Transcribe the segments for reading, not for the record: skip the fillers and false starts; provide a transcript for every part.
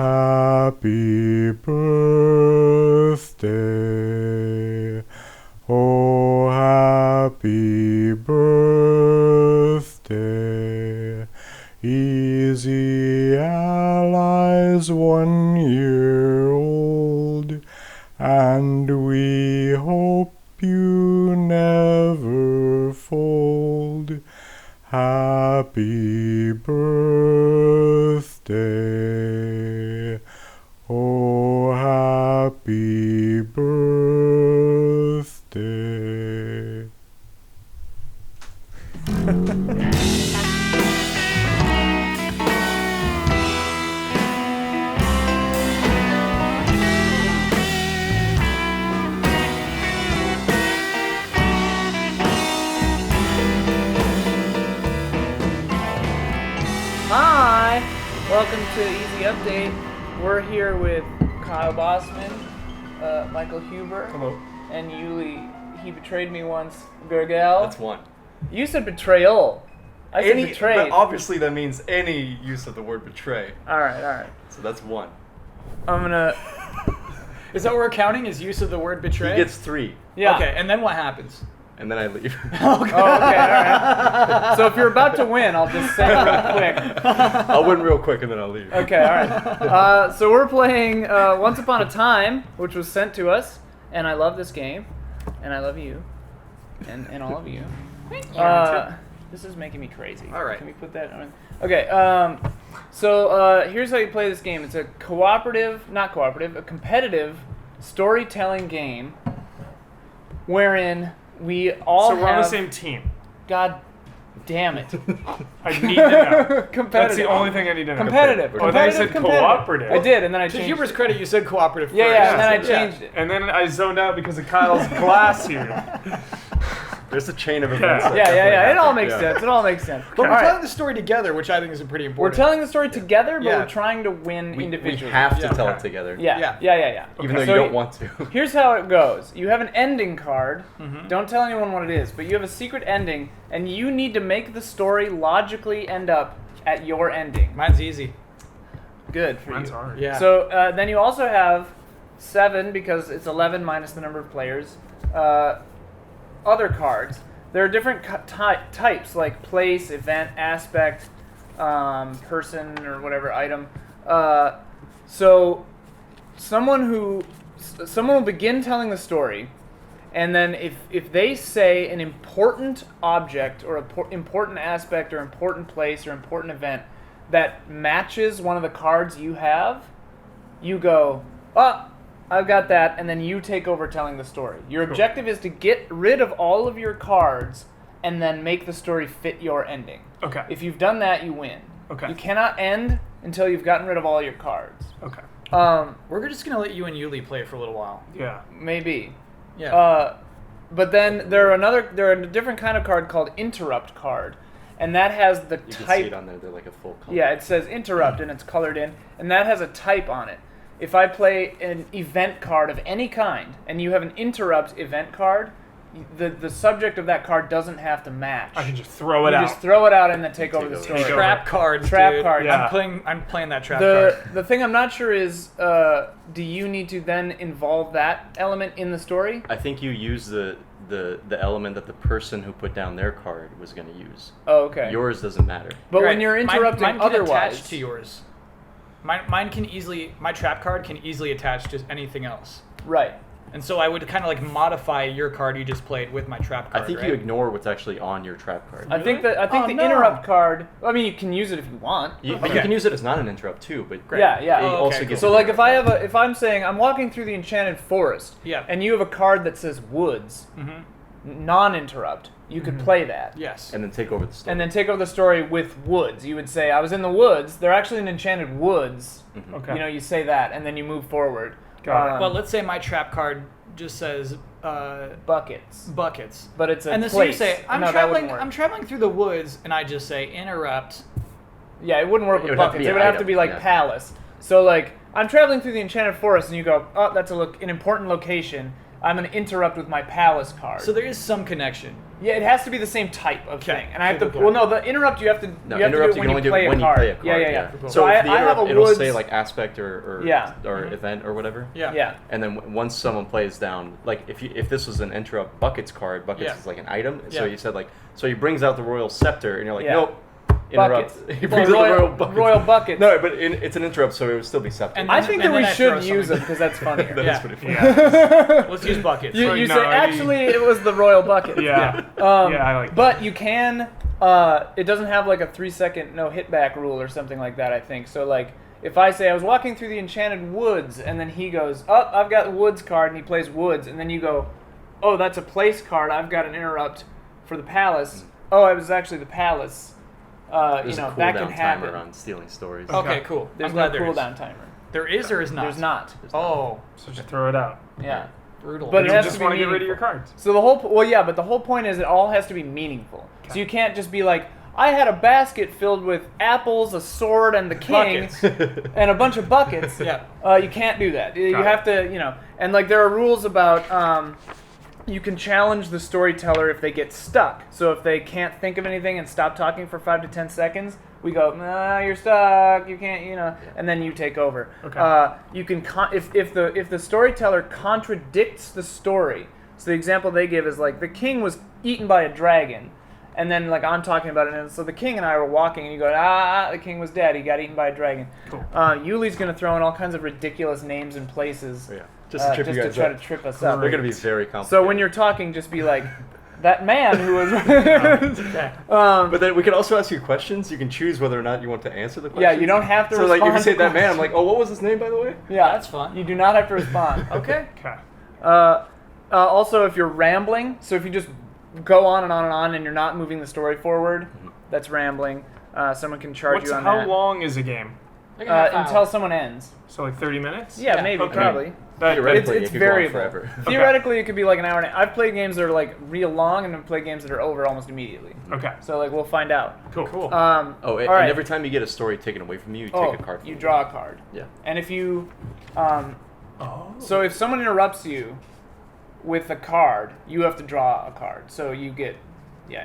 happy birthday. Oh, happy birthday. Easy Ally's 1 year old, and we hope you never fold. Happy birthday. Oh, happy birthday. Hi! Welcome to Easy Update. We're here with Kyle Bossman, Michael Huber, Hello. and Yuli. He betrayed me once. Gergel. That's one. You said betrayal. I said betrayed. But obviously that means any use of the word betray. Alright. So that's one. I'm gonna... Is that what we're counting? Is use of the word betray? He gets 3, Yeah. Okay, and then what happens? and then I leave. Okay. Oh, okay, alright. So if you're about to win, I'll just say it real quick. I'll win real quick and then I'll leave. Okay, alright. So we're playing Once Upon a Time, which was sent to us, and I love this game, and I love you, and all of you. This is making me crazy. All right. Can we put that on? Okay, so here's how you play this game. It's a a competitive storytelling game wherein we all So we're on the have... same team. God damn it. I need to know. Competitive. That's the only thing I need to know. Competitive. Oh, then I said Competitive. cooperative. I did, and then I To changed Huber's it. credit, you said cooperative Yeah, first. yeah, and then I changed it. And then I zoned out because of Kyle's glass here. There's a chain of events. Yeah. that Yeah. definitely It all happen. makes Yeah. sense. It all makes sense. But we're All right. telling the story together, which I think is pretty We're important. telling the story together, but Yeah. we're trying to win We individually. have to Yeah. tell Okay. it together. Yeah. Even though So you don't want to. Here's how it goes. You have an ending card. Mm-hmm. Don't tell anyone what it is, but you have a secret ending, and you need to make the story logically end up at your ending. Mine's easy. Good for Mine's you. hard. Yeah. So then you also have 7, because it's 11 minus the number of players, other cards. There are different types, like place, event, aspect, person, or whatever, item. So someone will begin telling the story, and then if they say an important object or important aspect or important place or important event that matches one of the cards you have, you go, oh, I've got that, and then you take over telling the story. Your objective is to get rid of all of your cards and then make the story fit your ending. Okay. If you've done that, you win. Okay. You cannot end until you've gotten rid of all your cards. Okay. We're just going to let you and Yuli play for a little while. Yeah. Maybe. Yeah. But then there are a different kind of card called interrupt card, and that has the You can see type. it on there. They're like a full color. Yeah, it says interrupt and it's colored in, and that has a type on it. If I play an event card of any kind, and you have an interrupt event card, the subject of that card doesn't have to match. I can just throw it you out. just throw it out and then take over the over. story. Take Trap cards, Trap dude. card. Yeah. I'm playing that trap card. The thing I'm not sure is, do you need to then involve that element in the story? I think you use the element that the person who put down their card was going to use. Oh, okay. Yours doesn't matter. But Right. when you're interrupting mine can otherwise, attach to yours. My trap card can easily attach to anything else. right? And so I would kind of like modify your card you just played with my trap card. I think right? you ignore what's actually on your trap card. I think the Oh, no. interrupt card. I mean, you can use it if you want. But you can use it as not an interrupt too. But Yeah. it Oh, okay, also cool. gives So you like the if I'm saying I'm walking through the enchanted forest, Yeah. and you have a card that says woods, non-interrupt, you could play that. Yes. and then take over the story. And then take over the story with woods. You would say, I was in the woods. They're actually in enchanted woods. Okay. You know, you say that, and then you move forward. Got it. Well, let's say my trap card just says Buckets. buckets. But it's a And then so you place. say, No, that wouldn't work. I'm traveling through the woods, and I just say interrupt. Yeah, it wouldn't work It with would have to buckets. be It an would have to item, be like yeah. palace. So like, I'm traveling through the enchanted forest, and you go, oh, that's an important location. I'm going to interrupt with my palace card. So there is some connection. Yeah, it has to be the same type of Okay. thing, and I have to. Cool. Well, no, the interrupt you have to. No, you have to do interrupt it you when can only do play it when a you card. play a card. Yeah. So So if the I have a interrupt, it'll woods. say like aspect or Yeah. or event or whatever. Yeah. Yeah. And then once someone plays down, like if this was an interrupt buckets card, buckets Yeah. is like an item. So Yeah. you said like, so he brings out the royal scepter, and you're like, Yeah. nope, interrupt. Buckets. He Well, brings out the royal- royal buckets. royal buckets. No, but it's an interrupt, so it would still be scepter. And I then- think and that we then I should throw use them something. because that's funnier. That Yeah. is pretty funny. Yeah. Let's use buckets. You, Like, you no, say I- actually it was the royal bucket. Yeah. Yeah, I like that. But you can. It doesn't have like a 3-second no hit back rule or something like that. I think so. Like if I say I was walking through the enchanted woods, and then he goes, "Oh, I've got the woods card," and he plays woods, and then you go, "Oh, that's a place card. I've got an interrupt for the palace." Oh, it was actually the palace. There's You know a that cooldown can happen. timer on stealing stories. Okay, cool. There's I'm no glad there is. cooldown timer. There is or is not? There's not. Oh, So just throw it out. Yeah. brutal. But You it has just to be want to get rid of your meaningful. cards. So the whole point is it all has to be meaningful. So you can't just be like, I had a basket filled with apples, a sword, and the king, Buckets. and a bunch of buckets. Yeah. You can't do that. You Got have to, and like there are rules about. You can challenge the storyteller if they get stuck. So if they can't think of anything and stop talking for 5 to 10 seconds, we go, nah, you're stuck. You can't, and then you take over. Okay. You can if the storyteller contradicts the story. So the example they give is like the king was eaten by a dragon, and then like I'm talking about it, and so the king and I were walking, and you go, the king was dead. He got eaten by a dragon. Cool. Yuli's gonna throw in all kinds of ridiculous names and places. Yeah. Just to trip you guys try up. to trip us up. They're gonna be very complicated. So when you're talking, just be like, that man who was. Okay. But then we can also ask you questions. You can choose whether or not you want to answer the question. Yeah, you don't have to So like if you respond say to that man, I'm questions. like, oh, what was his name by the way? Yeah, That's fun. You do not have to respond. Okay. Okay. Also, if you're rambling, so if you just go on and on and on, and you're not moving the story forward, that's rambling. Someone can charge you on How that. long is a game? Like a half Until hour. someone ends. So like 30 minutes? Yeah, Yeah, maybe, okay. probably. Theoretically, It's it could go on variable. forever. Theoretically, it could be like an hour and I've played games that are like real long, and I've played games that are over almost immediately. Okay. So like we'll find out. Cool. Cool. Oh, and, all and right. every time you get a story taken away from you, you take a card. From You it. draw a card. Yeah. And if you, Oh. so if someone interrupts you with a card, you have to draw a card. So you get,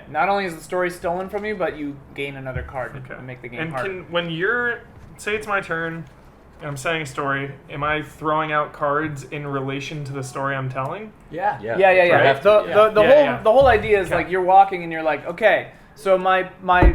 not only is the story stolen from you, but you gain another card to make the game And harder. when you're, say it's my turn, and I'm saying a story, am I throwing out cards in relation to the story I'm telling? Yeah. Yeah. Yeah. You have to, The whole idea is Okay. like you're walking and you're like, okay, so my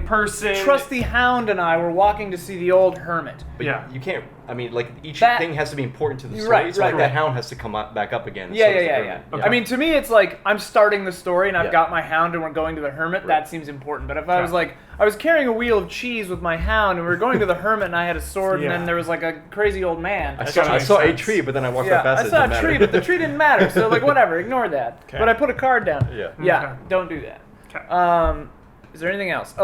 Person. trusty hound and I were walking to see the old hermit. But Yeah. you can't. I mean, like each That- thing has to be important to the You're story. right, so like right, that right. hound has to come back up again. Yeah. so does the hermit. Okay. I mean, to me, it's like I'm starting the story and I've Yeah. got my hound and we're going to the hermit. Right. That seems important. But if I was Okay. like, I was carrying a wheel of cheese with my hound and we were going to the hermit and I had a sword Yeah. and then there was like a crazy old man. I That saw, kinda I makes saw a sense. tree, but then I walked Yeah, right past I it. saw a didn't tree, matter. but the tree didn't matter. So like, whatever, ignore that. Okay. But I put a card down. Yeah. Yeah, Okay. don't do that. Okay. Is there anything else?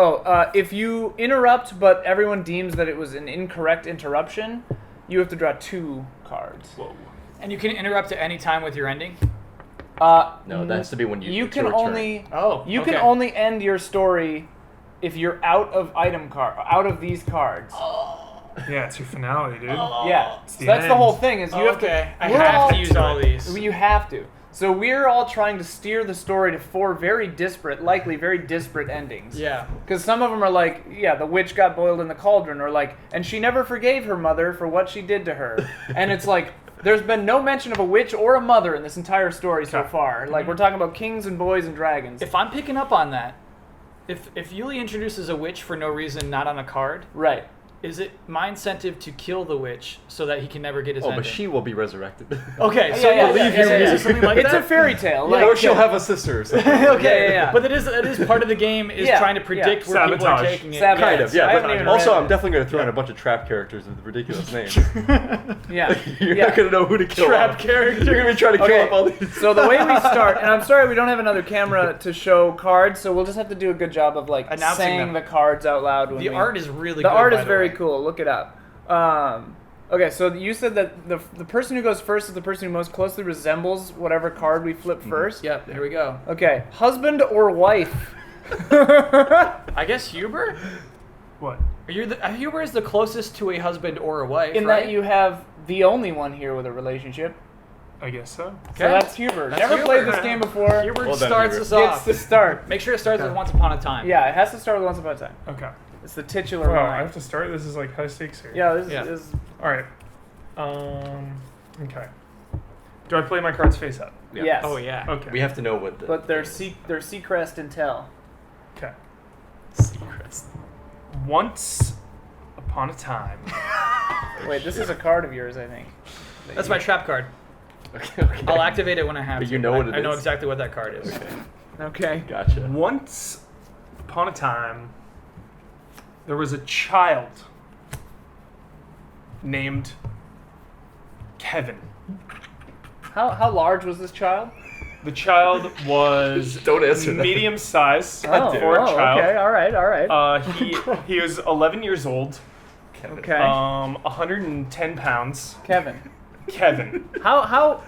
If you interrupt, but everyone deems that it was an incorrect interruption, you have to draw 2 cards. Whoa. And you can interrupt at any time with your ending. No, that has to be when you. You it's can your turn. only Oh, you can okay. only end your story if you're out of out of these cards. Yeah, it's your finale, dude. Yeah, so the that's the end. whole thing. Is you have Okay. to. I we're have all- to use all these. You have to. So we're all trying to steer the story to 4 very disparate, likely very disparate endings. Yeah. Because some of them are like, the witch got boiled in the cauldron, or like, and she never forgave her mother for what she did to her. And it's like, there's been no mention of a witch or a mother in this entire story so Okay. far. Like, we're talking about kings and boys and dragons. If I'm picking up on that, if Yuli introduces a witch for no reason, not on a card, Right. is it my incentive to kill the witch so that he can never get his Oh, ending? but she will be resurrected. Okay, Yeah, so yeah, we'll yeah, leave yeah, you yeah, yeah. something like It's that. a fairy tale. or she'll have a sister or something. Okay, yeah. But it is part of the game is Yeah, trying to predict yeah. where people are Sabotage. taking it. Sabotage. Kind of, yeah. I haven't But even also, read I'm this. definitely going to throw in a bunch of trap characters with ridiculous names. Yeah. You're yeah. not going to know who to kill. Trap character. You're going to be trying to kill Okay, up all these. so the way we start, and I'm sorry we don't have another camera to show cards, so we'll just have to do a good job of like Announcing saying them. the cards out loud. When The we, art is really the good. art by is the very way. cool. Look it up. Okay, so you said that the person who goes first is the person who most closely resembles whatever card we flip first. Yep, here we go. Okay, husband or wife? I guess Huber? What? Huber is the closest to a husband or a wife, In right? that you have the only one here with a relationship. I guess so. So that's Hubert. Never played this game before. Hubert Well done, starts Hubert. us off. Gets to start. Make sure it starts with Once Upon a Time. Yeah, it has to start with Once Upon a Time. Okay. It's the titular Well, I line. have to start. This is like high stakes here. Yeah, this Yeah. is. All right. Okay. Do I play my cards face up? Yeah. Yes. Oh yeah. Okay. We have to know what the. But they're Seacrest and Tell. Okay. secrets. Once upon a time. Wait, this is a card of yours, I think. That's my trap card. Okay. I'll activate it when I have But to. you know what it I know is? exactly what that card is. Okay. Okay. Gotcha. Once upon a time, there was a child named Kevin. How large was this child? The child was Don't answer that. medium size Oh, for a child. okay. All right. All right. He was 11 years old, Kevin. Okay. 110 pounds. Kevin. Kevin. How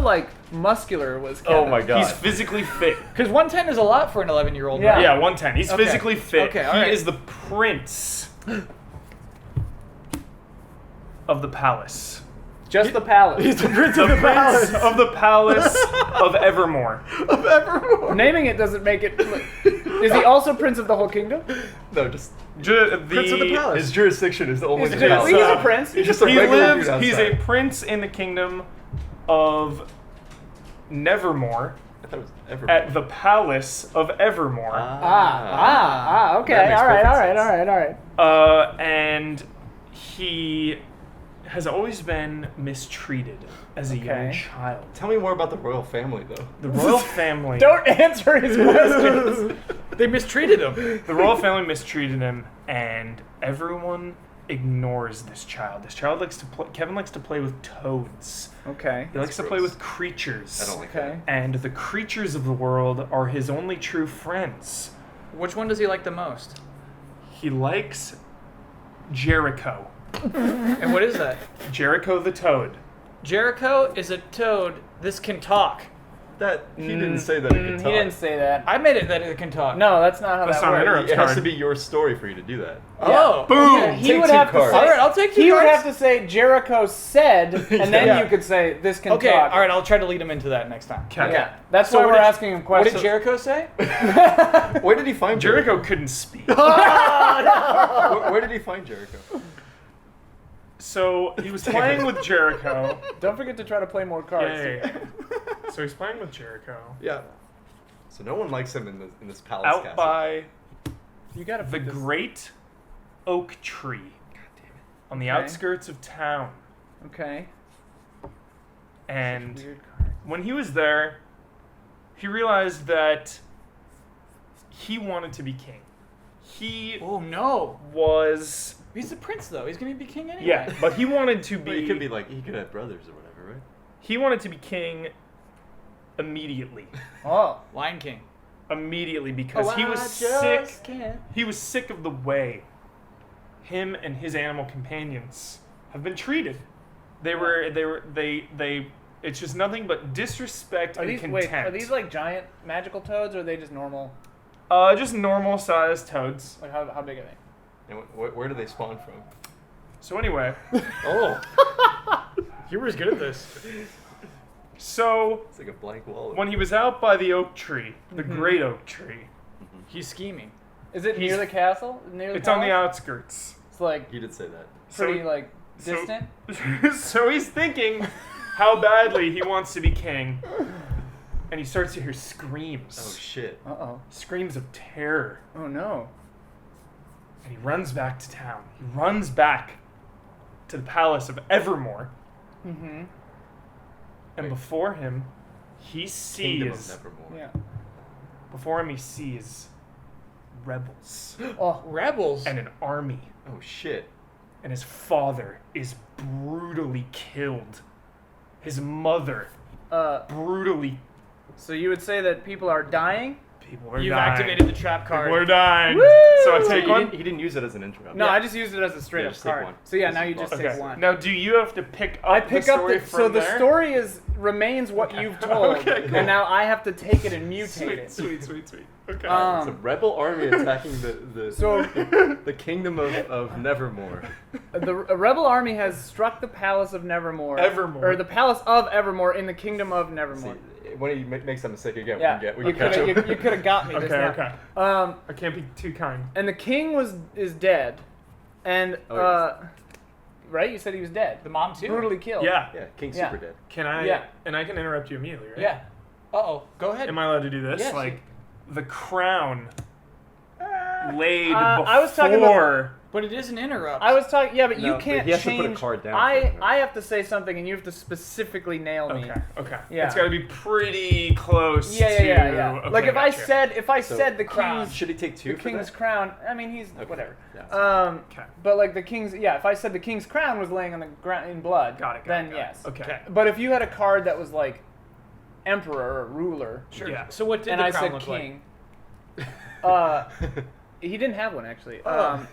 like muscular was Kevin? Oh my god. He's physically fit. Because 110 is a lot for an 11-year-old. Yeah. Right? Yeah, 110. He's Okay. physically fit. Okay, all he right. is the prince of the palace. Just the palace. He's the prince The of the prince palace. of the palace of Evermore. Of Evermore. Naming it doesn't make it. Is he also prince of the whole kingdom? No, just Prince of the palace. his jurisdiction is only He's the a, palace. he's a prince. He's just a He regular lives. dude He's a outside. prince in the kingdom of Nevermore I thought it was Evermore. at the palace of Evermore. Okay. That makes All right. perfect All right. sense. All right. All right. And he has always been mistreated as a young Okay. child. Tell me more about the royal family, though. The royal family. Don't answer his questions. They mistreated him. The royal family mistreated him, and everyone ignores this child. This child likes to play. Kevin likes to play with toads. Okay. He likes to play gross. with creatures. I don't like Okay. And the creatures of the world are his only true friends. Which one does he like the most? He likes Jericho. And what is that? Jericho the toad. Jericho is a toad. This can talk. That he didn't say that he could He talk. didn't say that. I made it that it can talk. No, that's not how That's that not works. interrupt. It has card. to be your story for you to do that. Oh. Boom! Yeah, he Take would two have cards. to say. All right, I'll take two He would cards. have to say Jericho said, and then Yeah. you could say this can Okay, talk. all right, I'll try to lead him into that next time. Okay. Yeah, that's So why what we're did- asking him What questions. did Jericho say? Where did he find Jericho couldn't speak. Where did he find Jericho? So he was playing with Jericho. Don't forget to try to play more cards. Yeah. So he's playing with Jericho. Yeah. So no one likes him in this palace Out castle. by You gotta the put this- great oak tree on the Okay. outskirts of town. Okay. And Weird card. when he was there, he realized that he wanted to be king. He Oh no. was, He's the prince though. He's gonna be king anyway. yeah, but he wanted to But be. he could be like, he could have brothers or whatever, right? He wanted to be king immediately. Oh. Lion King. Immediately because he was sick. He was sick of the way him and his animal companions have been treated. They it's just nothing but disrespect Are and these contempt. wait? Are these like giant magical toads, or are they just normal? just normal sized toads. Like how big are they? And where do they spawn from? So anyway, Oh, Huber's good at this. so it's like a blank wall. when he was out by the oak tree, the great oak tree, He's scheming. Is it near He's- the castle? Near the it's on the palace? outskirts. It's like He did say that. pretty So- like so- distant. So he's thinking how badly he wants to be king, and he starts to hear screams. Oh shit. Oh. Screams of terror. Oh no. And he runs back to town. He runs back to the palace of Evermore. Mm-hmm. And before him, he Kingdom of sees. Nevermore. Yeah. Before him, he sees rebels Oh. Rebels. and an army. Oh shit. And his father is brutally killed. His mother brutally. So you would say that people are dying? People are You've dying. activated the trap card. People are dying. Woo! So I So take he one. didn't, he didn't use it as an interrupt. No, I just used it as a straight Yeah, up just take card. one. So yeah, now you just Okay. take one. Now, do you have to pick up I pick the up story the from so the there? story remains what you've told, Okay, cool. and now I have to take it and mutate it. Sweet. Okay. It's a rebel army attacking the So the kingdom of Nevermore. a rebel army has struck the palace of Nevermore. Evermore. Or the palace of Evermore in the kingdom of Nevermore. See, when he makes that mistake again, Yeah, we you can catch could him. you could have got me just Okay, now. okay. I can't be too kind. And the king is dead, and right? You said he was dead. The mom too? Brutally killed. Yeah. Yeah, King's Yeah. super dead. Can I? Yeah. And I can interrupt you immediately, right? Yeah. Uh-oh. Go ahead. Am I allowed to do this? Yes. Like, the crown laid I was talking about- before. But it is an interrupt. I was talking. Yeah, but No, you but can't he has to change. put a card down I for it, right? I have to say something, and you have to specifically nail me. Okay. Yeah. It's got to be pretty close Yeah. to. Yeah. Okay, Like if I gotcha. said the crown. king's Should he take two the for king's that? crown. I mean, he's Okay. whatever. Yeah. Okay. But like the king's, if I said the king's crown was laying on the ground in blood, Got it. then got yes. it. Okay. But if you had a card that was like emperor or ruler, Sure. Yeah. So what did and the I crown said look king, What he didn't have one actually. kind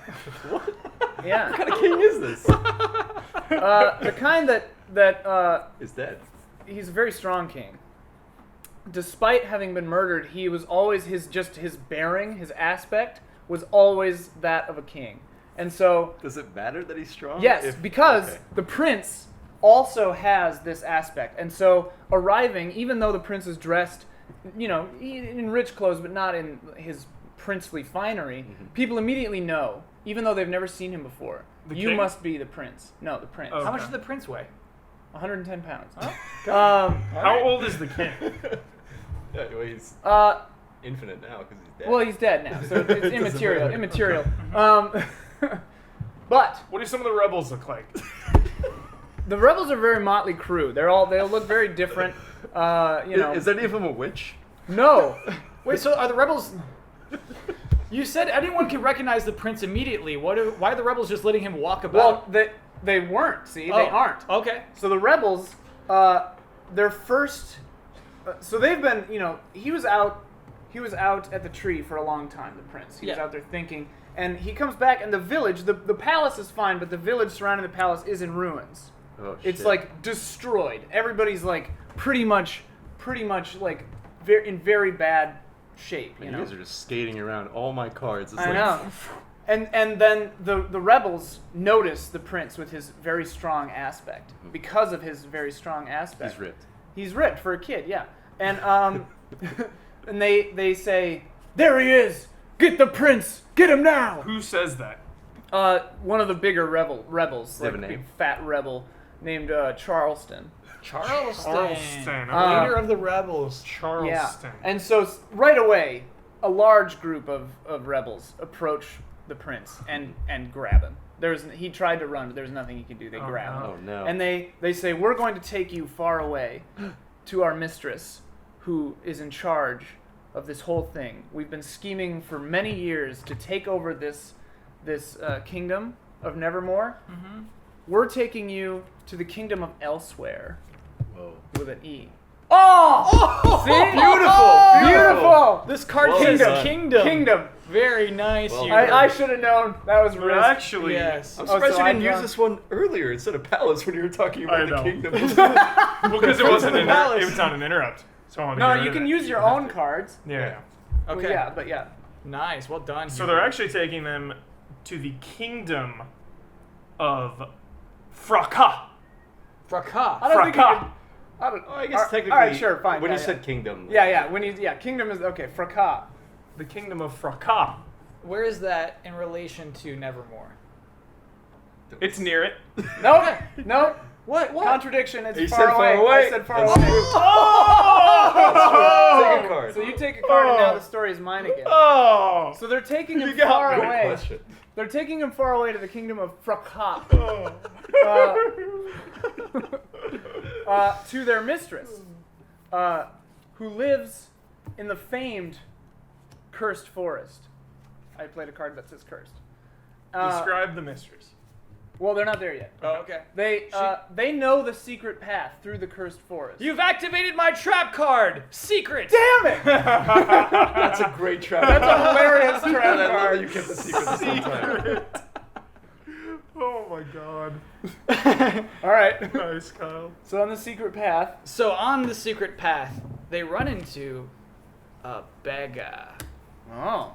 Yeah. of king is this? The kind that Is dead. he's a very strong king. Despite having been murdered, he was always his bearing, his aspect was always that of a king. And so Does it matter that he's strong? yes, because okay. the prince also has this aspect. And so arriving, even though the prince is dressed, in rich clothes but not in his princely finery, people immediately know, even though they've never seen him before. The You king? must be the prince. No, the prince. Oh. How much Okay. does the prince weigh? 110 pounds. How right. old is the king? Yeah, well, he's infinite now because he's dead. Well, he's dead now, so it's Doesn't immaterial. matter. Immaterial. But What do some of the rebels look like? the rebels are very motley crew. They look very different. Is any of them a witch? No. Wait, so are the rebels... You said anyone can recognize the prince immediately. Why are the rebels just letting him walk about? Well, they weren't. See, Oh, they aren't. Okay. So the rebels, their first, so they've been, he was out at the tree for a long time. The prince, he was Yeah. out there thinking, and he comes back, and the village, the palace is fine, but the village surrounding the palace is in ruins. Oh, It's shit. like destroyed. Everybody's like pretty much like in very bad shape. You guys are just skating around all my cards. It's I like, know. And then the rebels notice the prince with his very strong aspect. Because of his very strong aspect. He's ripped. He's ripped for a kid, yeah. And and they say, "There he is! Get the prince! Get him now!" Who says that? One of the bigger rebels, They have like a a big name? fat rebel named Charleston. Charleston. Charleston. Leader of the rebels. Charleston. Yeah. And so right away, a large group of rebels approach the prince and grab him. He tried to run, but there's nothing he can do. They grab him. Oh no. And they say, "We're going to take you far away to our mistress, who is in charge of this whole thing. We've been scheming for many years to take over this kingdom of Nevermore. Mm-hmm. We're taking you to the kingdom of Elsewhere Whoa. with an E." Oh! See? Beautiful! This card Well says done. kingdom. Kingdom. Very nice. Well you. I should have known. That was But risk. actually, Yes. I'm Oh, surprised so you I didn't use dropped- this one earlier instead of palace when you were talking I about the know. kingdom. well, because it wasn't an Palace. it's not an interrupt. So I wanted to No, get rid you of can it. use your own cards. Yeah. Okay. Well, yeah, but yeah. Nice. Well done. So Hugo. they're actually taking them to the kingdom of Fracas. Fracas. I don't think you Fracas. could. I don't. Oh, I guess technically. All right, sure, fine. When yeah, you yeah. said kingdom. Kingdom is okay. Fracas. The kingdom of Fracas. Where is that in relation to Nevermore? It's near it. No, no. What? Contradiction. It's You far said away. far away. I said far That's away. true. Oh! Take a card. So you take a card, and now the story is mine again. Oh! So they're taking him You got far good away. question. They're taking him far away to the kingdom of Fracas. To their mistress, who lives in the famed cursed forest. I played a card that says cursed. Describe the mistress. Well, they're not there yet. Oh, okay. They know the secret path through the cursed forest. You've activated my trap card. Secret. Damn it! That's a great trap. That's a hilarious trap I love that card. you kept the secret the same time. Oh my god. All right. Nice, Kyle. So on the secret path. So on the secret path, they run into a beggar. Oh.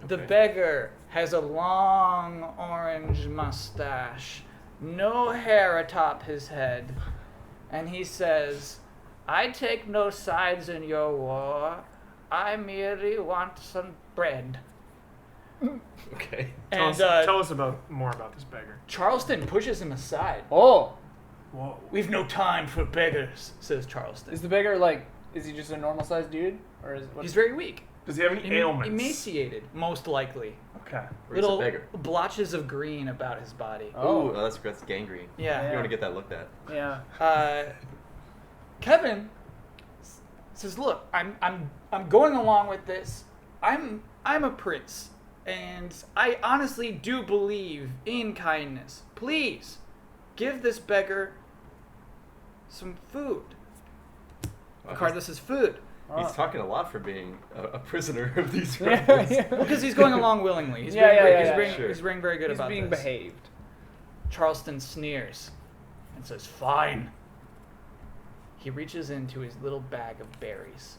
The beggar has a long orange mustache, no hair atop his head, and he says, "I take no sides in your war. I merely want some bread." Okay. And Tell us more about this beggar. Charleston pushes him aside. Oh. Whoa. "We've no time for beggars," says Charleston. Is the beggar like? Is he just a normal sized dude, or is what? He's very weak. Does he have any ailments? Emaciated, most likely. Okay. Or he's a Little beggar. blotches of green about his body. Oh. Ooh, that's gangrene. Yeah. You want to get that looked at. Yeah. Kevin says, "Look, I'm going along with this. I'm a prince, and I honestly do believe in kindness. Please, give this beggar some food." Regardless is food. He's talking a lot for being a prisoner of these Yeah, rebels. yeah. Well, because he's going along willingly. He's Yeah, being yeah, very, yeah, he's yeah. being, Sure. he's being very good He's about being this. behaved. Charleston sneers and says, "Fine." He reaches into his little bag of berries.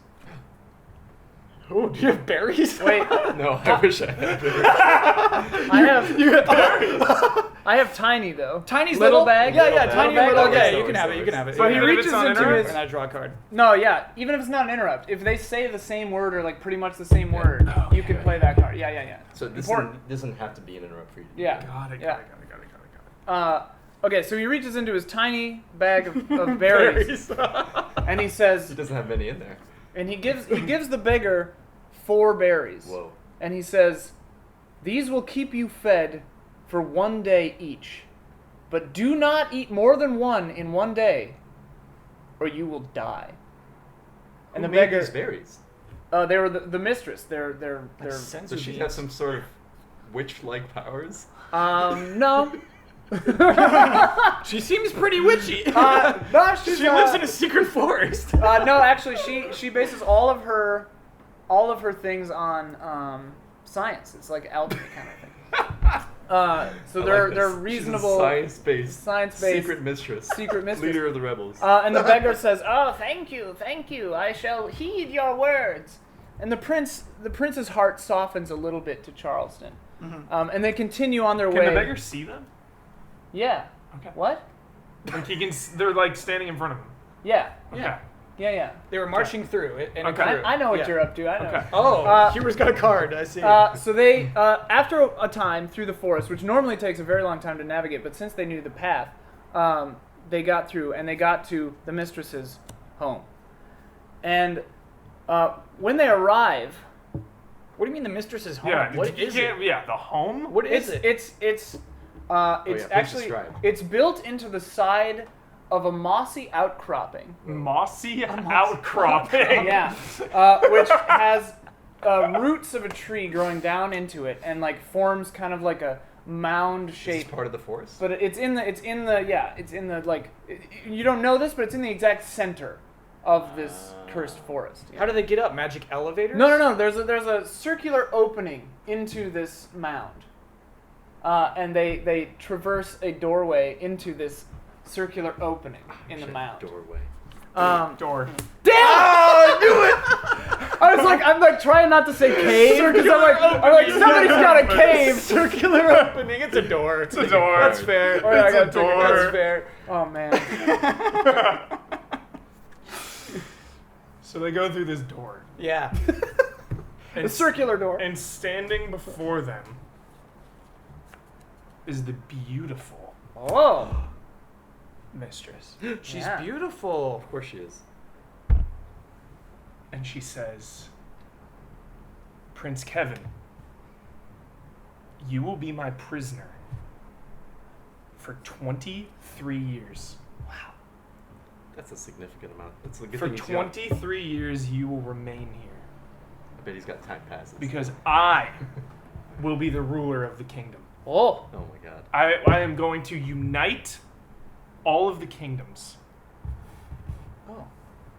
Oh, do you have berries? Wait. No, I wish I had bigger. I have. You have I have tiny though. Tiny's little little bag. Yeah, Little tiny bag. little. Okay, Yeah, you can so have it. it's- You can have it. So he Even if it's reaches not into interrupt? his. And I draw a card. No, yeah. Even if it's not an interrupt, if they say the same word or like pretty much the same word, you can play that card. Yeah, yeah, yeah. So this Important. doesn't have to be an interrupt for you. Yeah. Got it. Yeah. Got it. Okay, so he reaches into his tiny bag of berries, and he He says, doesn't have many in there. and he gives the beggar 4 berries, Whoa. and he says, "These will keep you fed for 1 day each, but do not eat more than 1 in 1 day, or you will die." And Who the made beggar, these berries? they were the mistress. They're Does she have some sort of witch-like powers? no. She seems pretty witchy. No, she's, She lives in a secret forest. no, actually, she bases all of her things on science. It's like alchemy kind of thing. So they're reasonable, Science-based. science-based Secret mistress. secret mistress. Leader of the rebels. And the beggar says, "Oh, thank you. I shall heed your words." And the prince's heart softens a little bit to Charleston, and they continue on their Can way. the beggar see them? Yeah. Okay. What? Like they're like standing in front of him. Yeah. Okay. Yeah. They were marching through it. And Okay. I know what Yeah. you're up to. I know. Okay. Oh, Huber's got a card. I see. So they, after a time through the forest, which normally takes a very long time to navigate, but since they knew the path, they got through, and they got to the mistress's home. And when they arrive, What do you mean the mistress's home? Yeah. What is it? Yeah. The home. What is it? it's yeah, please actually describe. it's built into the side of a mossy outcropping. Mossy outcropping. Yeah, which has roots of a tree growing down into it, and like forms kind of like a mound Is this shape. part of the forest? But it's in the you don't know this, but it's in the exact center of this cursed forest. Yeah. How do they get up? Magic elevators? No. There's a circular opening into this mound, and they traverse a doorway into this circular opening in the mound. Doorway. Door. Damn! I knew it. I'm like trying not to say cave because I'm like somebody's got a cave. Circular opening. It's a door. It's a door. That's fair. Oh, yeah, I It's gotta a take it. door. That's fair. Oh man. So they go through this door. Yeah. The circular door. And standing before them is the beautiful Oh. mistress. She's Yeah. beautiful. Of course she is. And she says, "Prince Kevin, you will be my prisoner for 23 years. That's a significant amount. That's a good For thing he's young. 23 years, you will remain here. I bet he's got time passes. Because I will be the ruler of the kingdom. Oh. Oh my god. I am going to unite all of the kingdoms Oh.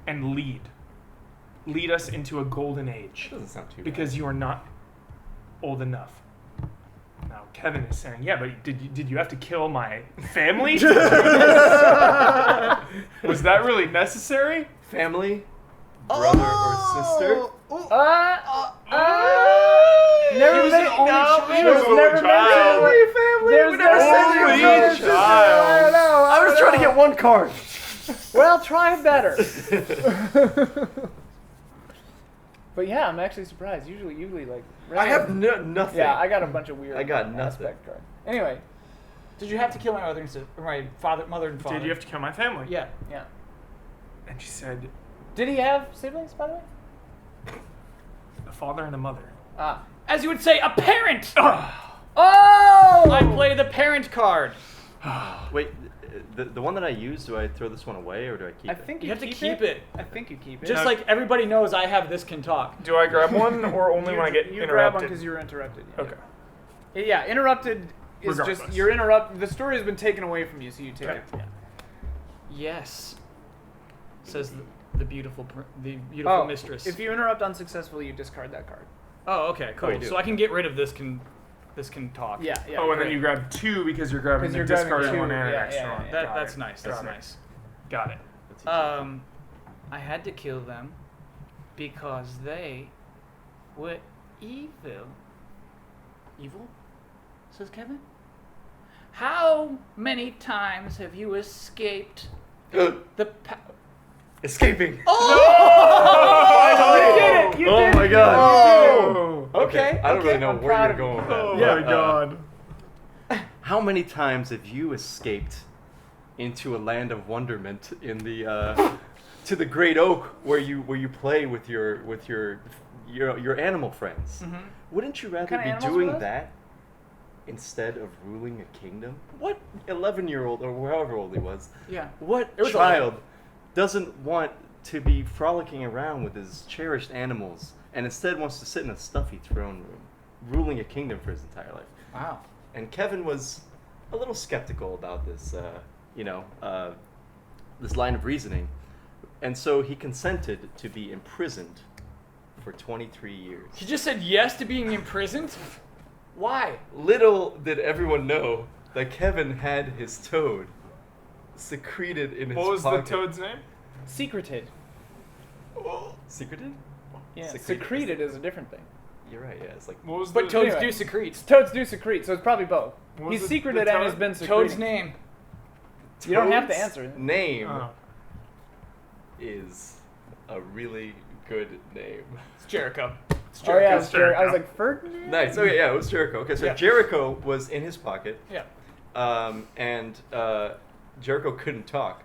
and lead us into a golden age. Doesn't sound too Because you are not old enough. Now Kevin is saying, yeah, but did you have to kill my family? Was that really necessary? bad. Family, brother or sister. Never He was been an only child. He was There's an never only been child. There's We never said you Only were a child. I was trying to get one card. Well, try better. But yeah, I'm actually surprised. Usually like. I have nothing. Yeah, I got a bunch of weird. I got nothing. aspect cards. Anyway, Did you have to kill my mother and mother and father? Did you have to kill my family? Yeah. yeah. And she said, Did he have siblings, by the way? a father and a mother. Ah. As you would say, a parent. Oh! I play the parent card. Wait, the one that I used, do I throw this one away or do I keep I it? think You you have to keep keep it. I think you keep it. Just like everybody knows, I have this can talk. Do I grab one or only when I get you grab one interrupted? because you were interrupted. Yeah. Okay. Yeah, interrupted is Regardless. just you're interrupted. The story has been taken away from you, so you take Okay. it. Yeah. Yes. Says the beautiful beautiful mistress. If you interrupt unsuccessfully, you discard that card. Oh, okay, cool. you do. So I can get rid of this can talk. Yeah, yeah. Oh, and then great. you grab two because you're grabbing 'Cause the you're grabbing discarded two, one and an yeah, extra yeah, one. yeah. Got That's it. nice. Got That's it. nice. Got it. That's easy. I had to kill them because they were evil. Evil? Says Kevin. How many times have you escaped the Escaping. You did it! You Oh did my it! god. Oh. Okay. I don't really know I'm where proud you're of going you. with that. Oh but, my god. How many times have you escaped into a land of wonderment in the to the great oak where you play with your animal friends? Mhm. Wouldn't you rather kind of be animals doing were those? that instead of ruling a kingdom? What 11-year-old or however old he was? Yeah. What It was child doesn't want to be frolicking around with his cherished animals and instead wants to sit in a stuffy throne room, ruling a kingdom for his entire life? Wow. And Kevin was a little skeptical about this, this line of reasoning, and so he consented to be imprisoned for 23 years. He just said yes to being imprisoned? Why? Little did everyone know that Kevin had his toad secreted in his What was pocket. the toad's name? Secreted. Secreted? Yeah. Secreted. Secreted is a different thing. You're right. Yeah, it's like What was But the toads Anyway. do secrete. Toads do secrete, so it's probably both. What was He's the secreted and toad? has been secreting. Toad's name. You don't have to Toad's answer it. Name Oh. is a really good name. It's Jericho. Oh yeah, it was It's Jericho. I was Jericho. like Ferdinand. Nice. Okay, yeah, it was Jericho. Okay, so Yeah. Jericho was in his pocket, Yeah. and Jericho couldn't talk.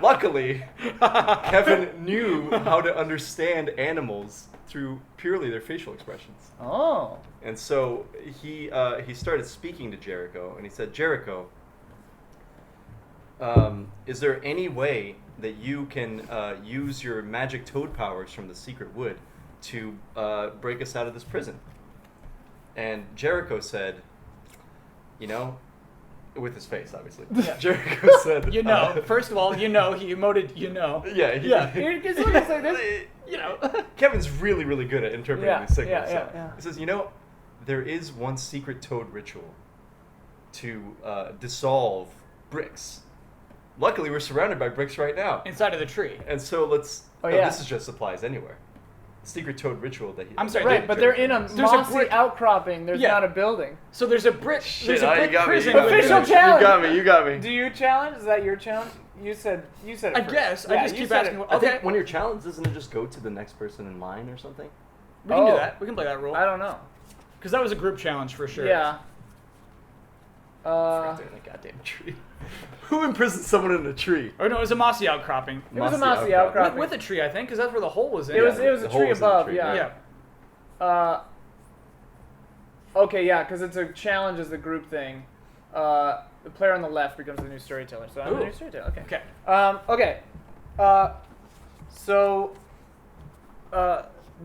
Luckily, Kevin knew how to understand animals through purely their facial expressions. Oh. And so he started speaking to Jericho, and he said, Jericho, is there any way that you can use your magic toad powers from the secret wood to break us out of this prison? And Jericho said, with his face, obviously. Yeah. Jericho said, You know. First of all, he emoted, Yeah. Yeah. It's like this. Kevin's really, really good at interpreting Yeah, these signals. yeah, so yeah. He says, there is one secret toad ritual to dissolve bricks. Luckily, we're surrounded by bricks right now. inside of the tree. And so let's... Oh, yeah. This is just applies anywhere. Secret toad ritual that he... I'm sorry, Right, but they're in a There's a mossy brick- outcropping. There's Yeah. not a building. So there's a brick. Shit, There's a you brick got me. prison. You got me. Official within- challenge. You got me. Do you challenge? Is that your challenge? You said it I first. guess. Yeah, I just you keep said asking. it. I Okay. think when you're challenged, doesn't it just go to the next person in line or something? We can do Oh. that. We can play that role. I don't know. Because that was a group challenge for sure. Yeah. Right there in that goddamn tree. Who imprisoned someone in a tree? Or no, it was a mossy outcropping. It was a Mossy mossy outcropping. outcropping. With a tree, I think, because that's where the hole was in. It was Yeah, a the tree holes in the above. tree, Yeah. Yeah. Okay, yeah, because it's a challenge as the group thing. The player on the left becomes the new storyteller. So I'm the Ooh. new storyteller. Okay. Okay. Okay. So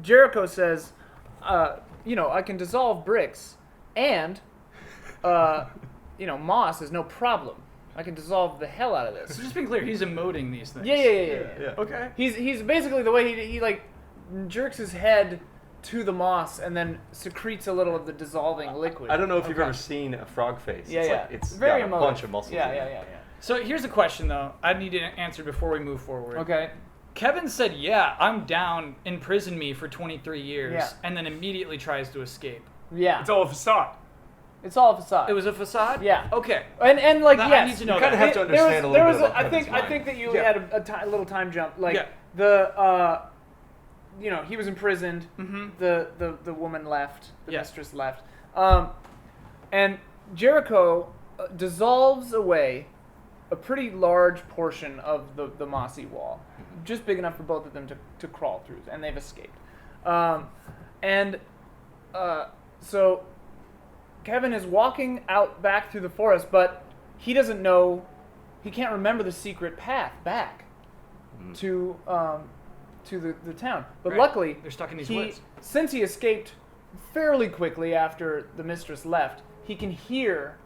Jericho says, I can dissolve bricks, and moss is no problem. I can dissolve the hell out of this. So just being clear, he's emoting these things. Yeah. Okay. He's basically the way he like jerks his head to the moss and then secretes a little of the dissolving liquid. I don't know if you've ever seen a frog face. It's very got a emotive. bunch of muscles. Yeah. So here's a question, though. I need an answer before we move forward. Okay. Kevin said, yeah, I'm down, imprison me for 23 years, Yeah. and then immediately tries to escape. Yeah. It's all a facade. It's all a facade. It was a facade? Yeah. Okay. And like, Now, yes. I need to know You kind that. of have to understand a little bit about I Kevin's think mind. that you Yeah. had a little time jump. Like Yeah. the he was imprisoned. Mm-hmm. The woman left. The Yeah. mistress left. And Jericho dissolves away a pretty large portion of the mossy wall, just big enough for both of them to crawl through, and they've escaped. So Kevin is walking out back through the forest, but he doesn't know, he can't remember the secret path back to the town. But Right. luckily, They're stuck in these woods. since he escaped fairly quickly after the mistress left, he can hear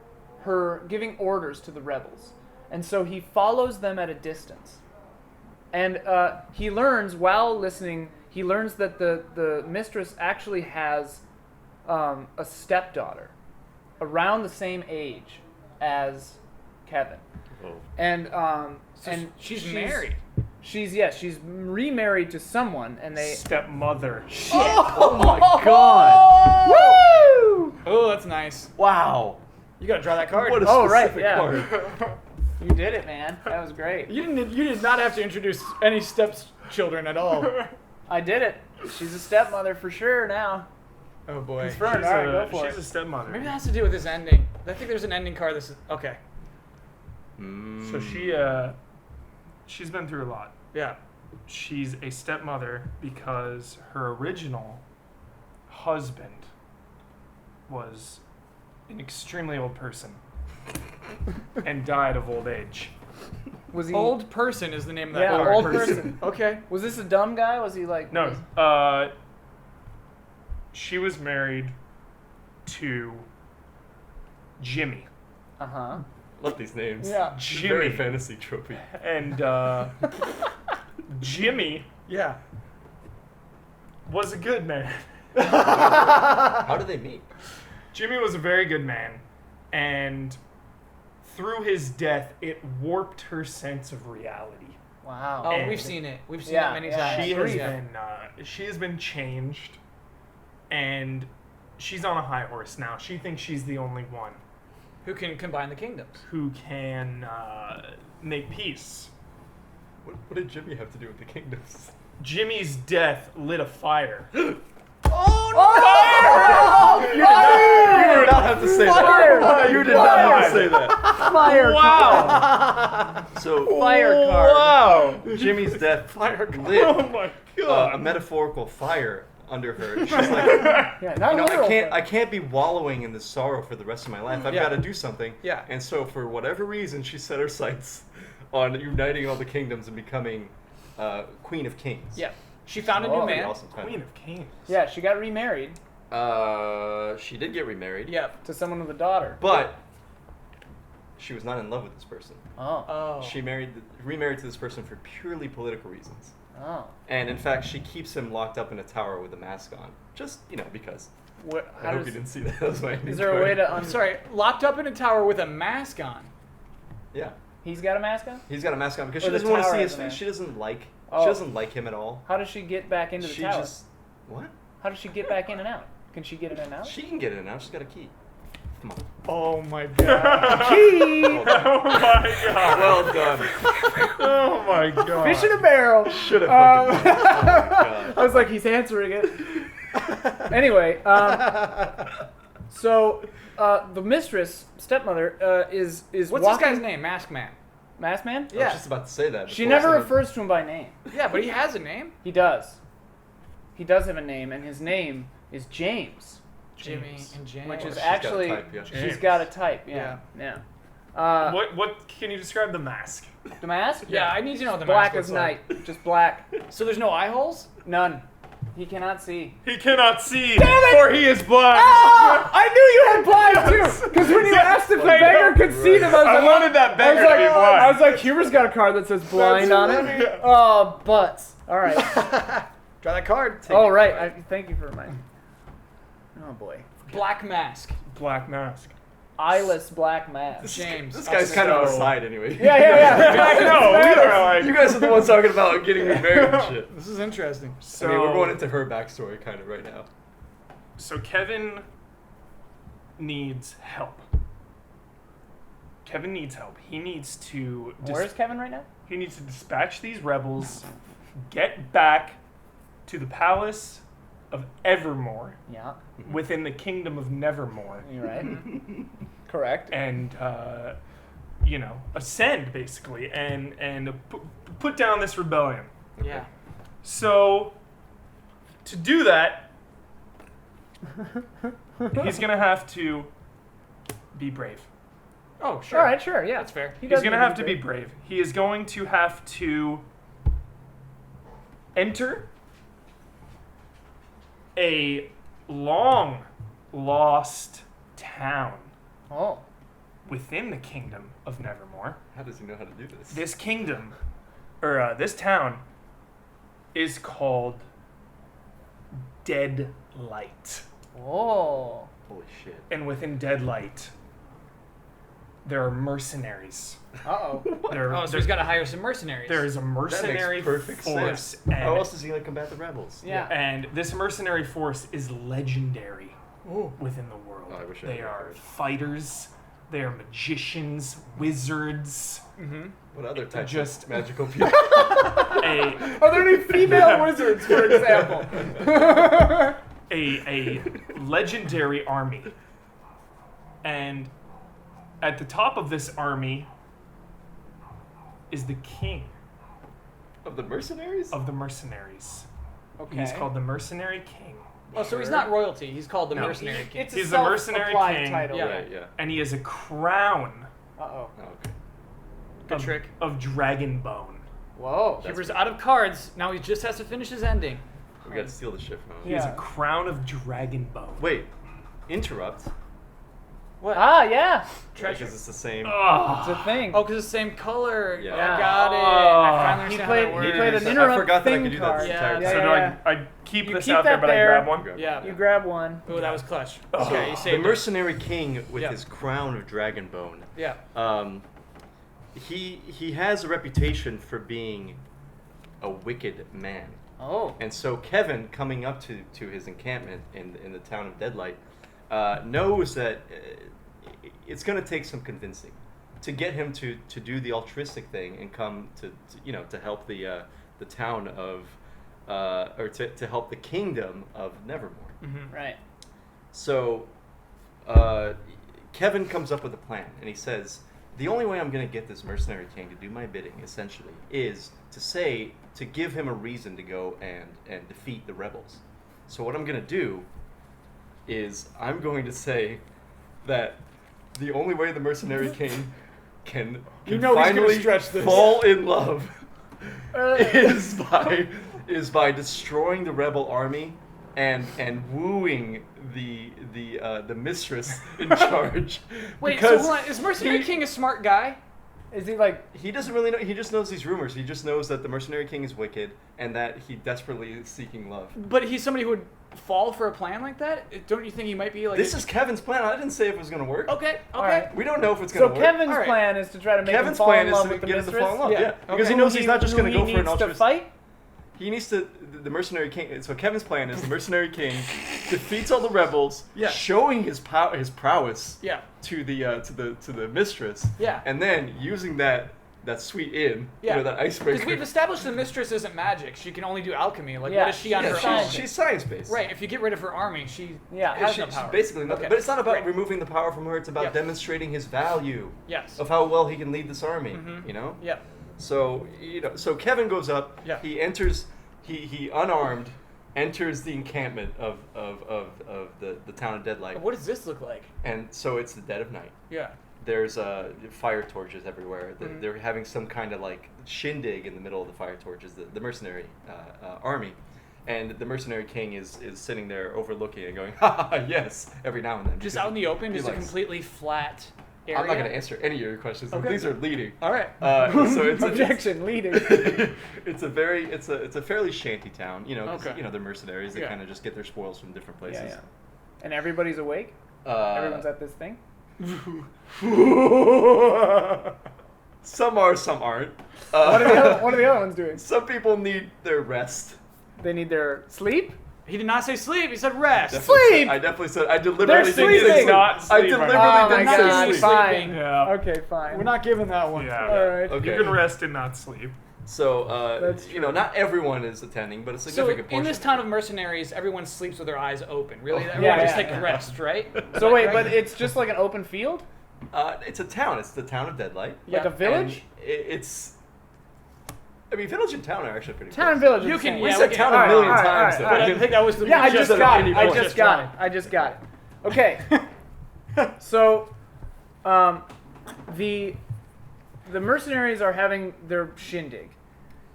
her giving orders to the rebels. And so he follows them at a distance. And he learns, while listening, he learns that the mistress actually has a stepdaughter around the same age as Kevin. Oh. And So she's married. She's remarried to someone, and they Stepmother. Oh my god! Woo! Oh, that's nice. Wow! You gotta draw that card. What a Oh, right, specific yeah. card. You did it, man. That was great. You did not have to introduce any stepchildren at all. I did it. She's a stepmother for sure now. Oh boy. Confirmed. All right, go for She's it. a stepmother. Maybe that has to do with this ending. I think there's an ending card. This is okay. So she's been through a lot. Yeah. She's a stepmother because her original husband was an extremely old person and died of old age. Was he Old person is the name of that Yeah, card. old person. Okay. Was this a dumb guy? Was he like? No, she was married to Jimmy. Uh huh. Love these names. Yeah. Very Jimmy. fantasy tropey. And Jimmy Yeah. was a good man. How did they meet? Jimmy was a very good man, and through his death, it warped her sense of reality. Wow. Oh, And- we've seen it. We've seen Yeah, it many yeah. times. She has been changed, and she's on a high horse now. She thinks she's the only one Who can combine the kingdoms? who can make peace. What did Jimmy have to do with the kingdoms? Jimmy's death lit a fire. You did not have to say that. You did not have to say that. Fire. Wow! So, Fire card. Wow! Jimmy's death Oh lit my god! a metaphorical fire under her. She's like, Yeah, not literal. I can't be wallowing in this sorrow for the rest of my life. I've Yeah. got to do something. Yeah. And so, for whatever reason, she set her sights on uniting all the kingdoms and becoming Queen of Kings. Yeah. She found a Oh, new Pretty man. awesome title. Queen of Kings. Yeah, she got remarried She did get remarried. Yep. to someone with a daughter. But she was not in love with this person. Oh. Oh. She remarried to this person for purely political reasons. Oh. And in fact, she keeps him locked up in a tower with a mask on. Just, because. What, I hope you didn't see that. That was my is there a way to? I'm sorry. Locked up in a tower with a mask on. Yeah. He's got a mask on. He's got a mask on because Or she the doesn't want to tower see has his a face. mask. She doesn't like. Oh. She doesn't like him at all. How does she get back into the She tower? just. What? How does she get back in and out? Can she get in and out? She can get in now. She's got a key. Come on. Oh my god. Key. Oh my god! Well done. Oh my god! Fish in a barrel. Should have fucking. Oh my god. I was like, he's answering it. Anyway, so the mistress, stepmother, is What's walking. this guy's name? Mask Man. Masked Man? I was just about to say that. She before never someone- refers to him by name. Yeah, but he has a name. He does. He does have a name, and his name is James, Jimmy and James. which is She's got a actually type, yeah. she's James. got a type. Yeah. What can you describe the mask? The mask? Yeah, I need to know the Black mask as looks like. night, just black, So there's no eye holes? none. He cannot see. He cannot see, for he is blind. Ah! I knew you had blind too, because when you asked if the beggar could see them, I wanted that beggar to be blind. I was like, Huber's got a card that says blind on it. Oh, butts. All right. Draw that card. Oh, right. Thank you for reminding me. Oh, boy. Black mask. Black mask. Eyeless black mask. James. This guy's kind of on the side anyway. Yeah. No, we are like. You guys are the ones talking about getting me married and shit. This is interesting. So, I mean, we're going into her backstory kind of right now. So Kevin needs help. Kevin needs help. He needs to. Where's Kevin right now? He needs to dispatch these rebels, get back to the palace of Evermore Yeah. within the kingdom of Nevermore, You're right. Correct. and ascend basically, and put down this rebellion. Yeah. So to do that, he's gonna have to be brave. Oh, sure. All right, sure, yeah. That's fair. He's going to have to be brave. He is going to have to enter a long lost town Oh. within the kingdom of Nevermore. How does he know how to do this? This kingdom, or this town, is called Deadlight. Oh. Holy shit. And within Deadlight, there are mercenaries. Uh-oh. So he's got to hire some mercenaries. There is a mercenary perfect force. sense. And, How else is he going to combat the rebels? Yeah. and this mercenary force is legendary Ooh. within the world. Oh, I wish I They had are heard. fighters, they are magicians, wizards, Mm-hmm. What other types Just- of magical people? a, Are there any female wizards, for example? a legendary army. And at the top of this army is the king Of the mercenaries? of the mercenaries. Okay. He's called the Mercenary King. Oh, so he's not royalty. He's called the No. mercenary king. It's He's a a mercenary self-applied king. title. Yeah. Right, yeah. And he has a crown Uh-oh. Oh, okay. Good of, trick. of dragon bone. Whoa. Huber's out of cards. Now he just has to finish his ending. We got to steal the shit from him. He has a Yeah. crown of dragon bone. Wait, interrupt. What? Ah, yeah. Because it's the same. It's Oh, a thing. Oh, because it's the same color. Yeah. I got it. I finally He understand played- how that he works. played an I interrupt forgot that I thing could do that card. this Yeah, entire yeah, so time. do I keep You this keep out there, that but I there. grab one? Grab Yeah. You grab one. Oh, that was clutch. Oh. Okay, you The saved it. mercenary king with Yeah. his crown of dragon bone. Yeah. He has a reputation for being a wicked man. Oh. And so Kevin, coming up to his encampment in the town of Deadlight, knows that it's going to take some convincing to get him to do the altruistic thing and come to help the town of or to help the kingdom of Nevermore. Mm-hmm. Right. So Kevin comes up with a plan, and he says, the only way I'm going to get this mercenary king to do my bidding, essentially, is to give him a reason to go and defeat the rebels. So what I'm going to do is I'm going to say that the only way the mercenary king can You know he's gonna finally stretch this. fall in love is by destroying the rebel army and wooing the mistress in charge. Wait, because so hold on. Is Mercenary King a smart guy? Is he like... he doesn't really know. He just knows these rumors. He just knows that the mercenary king is wicked and that he desperately is seeking love. But he's somebody who would fall for a plan like that? Don't you think he might be like... This is Kevin's plan. I didn't say if it was going to work. Okay, okay. right. We don't know if it's So going to work. Kevin's All right. plan is to try to make Kevin's him fall plan in is love to with the get him to mistress? fall in love. Yeah. Yeah, because he Who knows he's not just who going to go he for an needs to altruistic. fight? He needs to. The mercenary king. So Kevin's plan is the mercenary king defeats all the rebels, Yeah. showing his prowess Yeah. to the mistress. Yeah. And then using that sweet in, Yeah. that Because icebreaker. we've established the mistress isn't magic. She can only do alchemy. Like, Yeah. what is she on Yeah, her science. own? she's science based. Right, if you get rid of her army, she Yeah. has She's no power. basically nothing. Okay. But it's not about Great. removing the power from her. It's about Yeah. demonstrating his value Yes. of how well he can lead this army. Mhm. You know. Yeah. So so Kevin goes up. Yeah. He enters. He unarmed enters the encampment of the town of Deadlight. What does this look like? And so it's the dead of night. Yeah. There's fire torches everywhere. Mhm. They're having some kind of like shindig in the middle of the fire torches. The mercenary army, and the mercenary king is sitting there overlooking and going, ha ha, yes, every now and then. Just because out in the open, he just a likes- completely flat area. I'm not going to answer any of your questions. Okay. These are leading. All right. So it's Objection, leading. it's a fairly shanty town, 'cause, Okay. they're mercenaries. They Yeah. kind of just get their spoils from different places. Yeah, yeah. And everybody's awake? Everyone's at this thing? Some are, some aren't. What are the other ones doing? Some people need their rest. They need their sleep? He did not say sleep. He said rest. Sleep! I definitely said. I deliberately They're didn't sleeping. say sleep. Not I sleep, deliberately Oh my didn't God, say sleep. fine. Yeah. Okay, fine. We're not giving that one. Yeah. All right. Okay. You can rest and not sleep. So, That's not everyone is attending, but a So significant portion. in this town of mercenaries, everyone sleeps with their eyes open. Really, Oh, everyone yeah, just yeah, take yeah. rest, right? So wait, but it's just like an open field? It's a town. It's the town of Deley. Like Yeah. a village? And it's. I mean, village and town are actually pretty Town and close. village. You is the can- same. We yeah, said we town can- a million alright, times. alright, though. But I alright. think that was the Yeah, I just just an got it. opinion I point. just got it. I just got it. Okay. So, the mercenaries are having their shindig,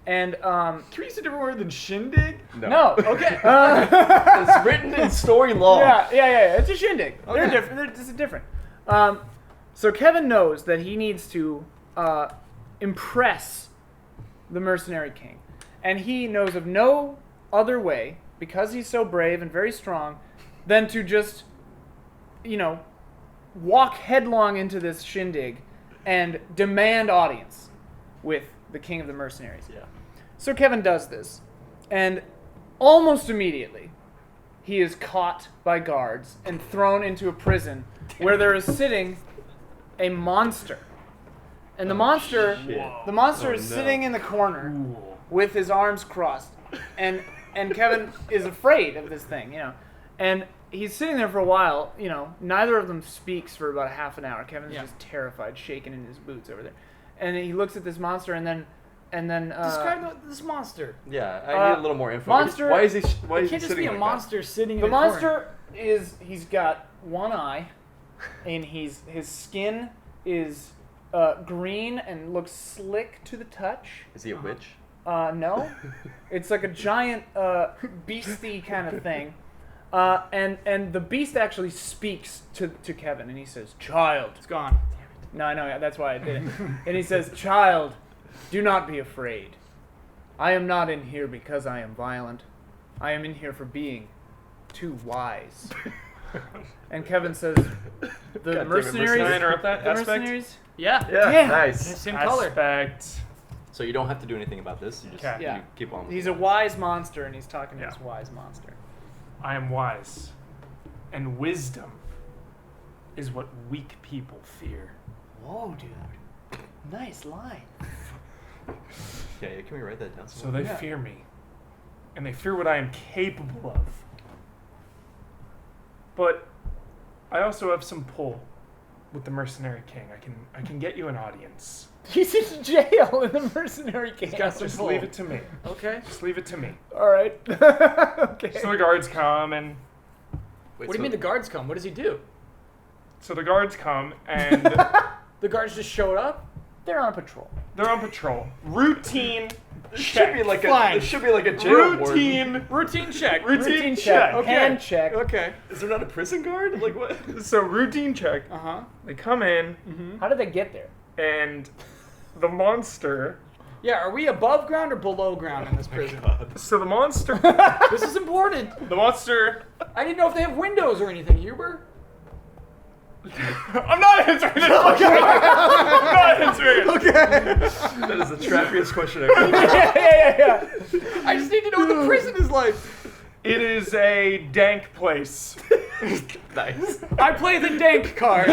and Can we use a different word than shindig? no, Okay. It's written in story law. yeah. It's a shindig. They're Okay. different. This is different. So Kevin knows that he needs to impress the mercenary king, and he knows of no other way, because he's so brave and very strong, than to just, walk headlong into this shindig and demand audience with the king of the mercenaries. Yeah. So Kevin does this, and almost immediately, he is caught by guards and thrown into a prison where there is sitting a monster. And the monster Oh, is no. sitting in the corner with his arms crossed, and Kevin is afraid of this thing, and he's sitting there for a while, neither of them speaks for about a half an hour. Kevin's Yeah. just terrified, shaking in his boots over there, and he looks at this monster, and then Describe this monster. Yeah, I need a little more info. monster- Why is he? Why It is he can't just sitting be a like monster sitting in the a corner. monster he's got one eye, and his skin is green and looks slick to the touch. That? Is he a witch? No, it's like a giant beastie kind of thing, and the beast actually speaks to Kevin, and he says, "Child." It's gone. No, I know, that's why I did it. And he says, "Child, do not be afraid. I am not in here because I am violent. I am in here for being too wise." And Kevin says, "The damn it, mercenaries." Can I interrupt that the aspect? mercenaries. Yeah. Yeah. Nice. Same color. Aspect. So you don't have to do anything about this. You just Okay. Yeah. you keep on. He's a wise monster, and he's talking to Yeah. this wise monster. I am wise, and wisdom is what weak people fear. Whoa, dude. Nice line. Yeah, can we write that down? So they fear me, and they fear what I am capable of. But I also have some pull with the mercenary king. I can get you an audience. He's in jail in the mercenary camp. Just leave it to me. Okay. Just leave it to me. All right. Okay. So the guards come, and Wait, What do you mean the guards come? What does he do? and The guards just showed up? They're on patrol. they're on patrol. Routine This check. should be like Fine. a. This should be like a jail warden. Routine. Routine check. Routine check. check. Okay. Hand check. Okay. Is there not a prison guard? Like what? So routine check. Uh-huh. They come in, How did they get there? and the monster. Yeah, are we above ground or below ground in this prison? So the monster. This is important. The monster. I didn't know if they have windows or anything, Huber. I'm not answering this question. I'm not answering it. That is the trappiest question ever. Yeah. I just need to know what the prison is like. It is a dank place. Nice. I play the dank card.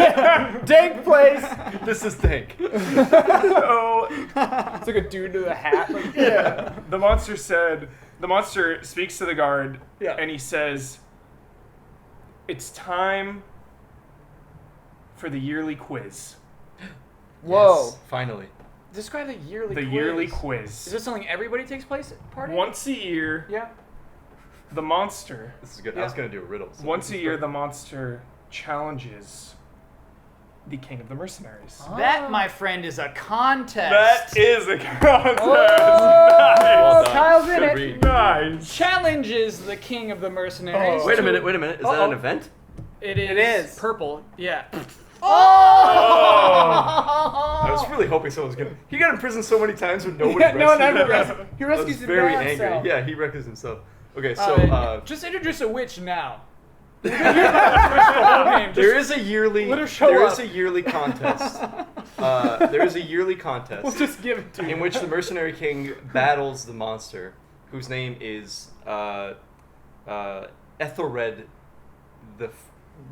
Dank place. This is dank. So It's like a dude with a hat. Like, yeah, the monster speaks to the guard, Yeah. and he says, "It's time for the yearly quiz." Whoa. Yes, finally. Describe the yearly The quiz. yearly Is quiz. this something everybody takes part in? Once a year, Yeah. the monster. This is good. Yeah. I was gonna do a riddle. so Once this a is year, perfect. the monster challenges the king of the mercenaries. That, my friend, is a contest. That is a contest. Well done. Kyle's in Good it. read. Nice. Challenges the king of the mercenaries. Oh. Wait a minute. Is that an event? It is. It is. Purple. Yeah. I was really hoping someone was gonna. He got in prison so many times when no one Yeah, no one rescued ever him. rescued. He I was rescues very himself. angry. Yeah, he rescues himself. Okay, so Just introduce a witch now. The whole game. there is a yearly let her show there up. is a yearly contest. There is a yearly contest We'll just give it to you. in which the mercenary king battles the monster, whose name is Ethelred the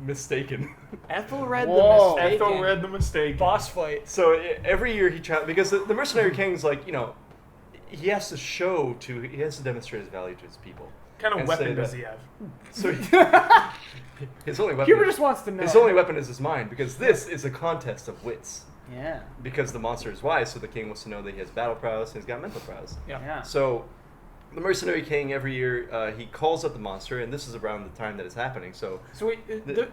Mistaken. Ethelred Whoa. the Mistaken. Ethelred the Mistaken. Boss fight. So every year he tries, because the mercenary king's like, he has to demonstrate his value to his people. What kind of And weapon say does that- he have? So his only weapon. Huber just wants to know. His only weapon is his mind, because this is a contest of wits. Yeah. Because the monster is wise, so the king wants to know that he has battle prowess and he's got mental prowess. Yeah. So the mercenary king every year he calls up the monster, and this is around the time that it's happening. So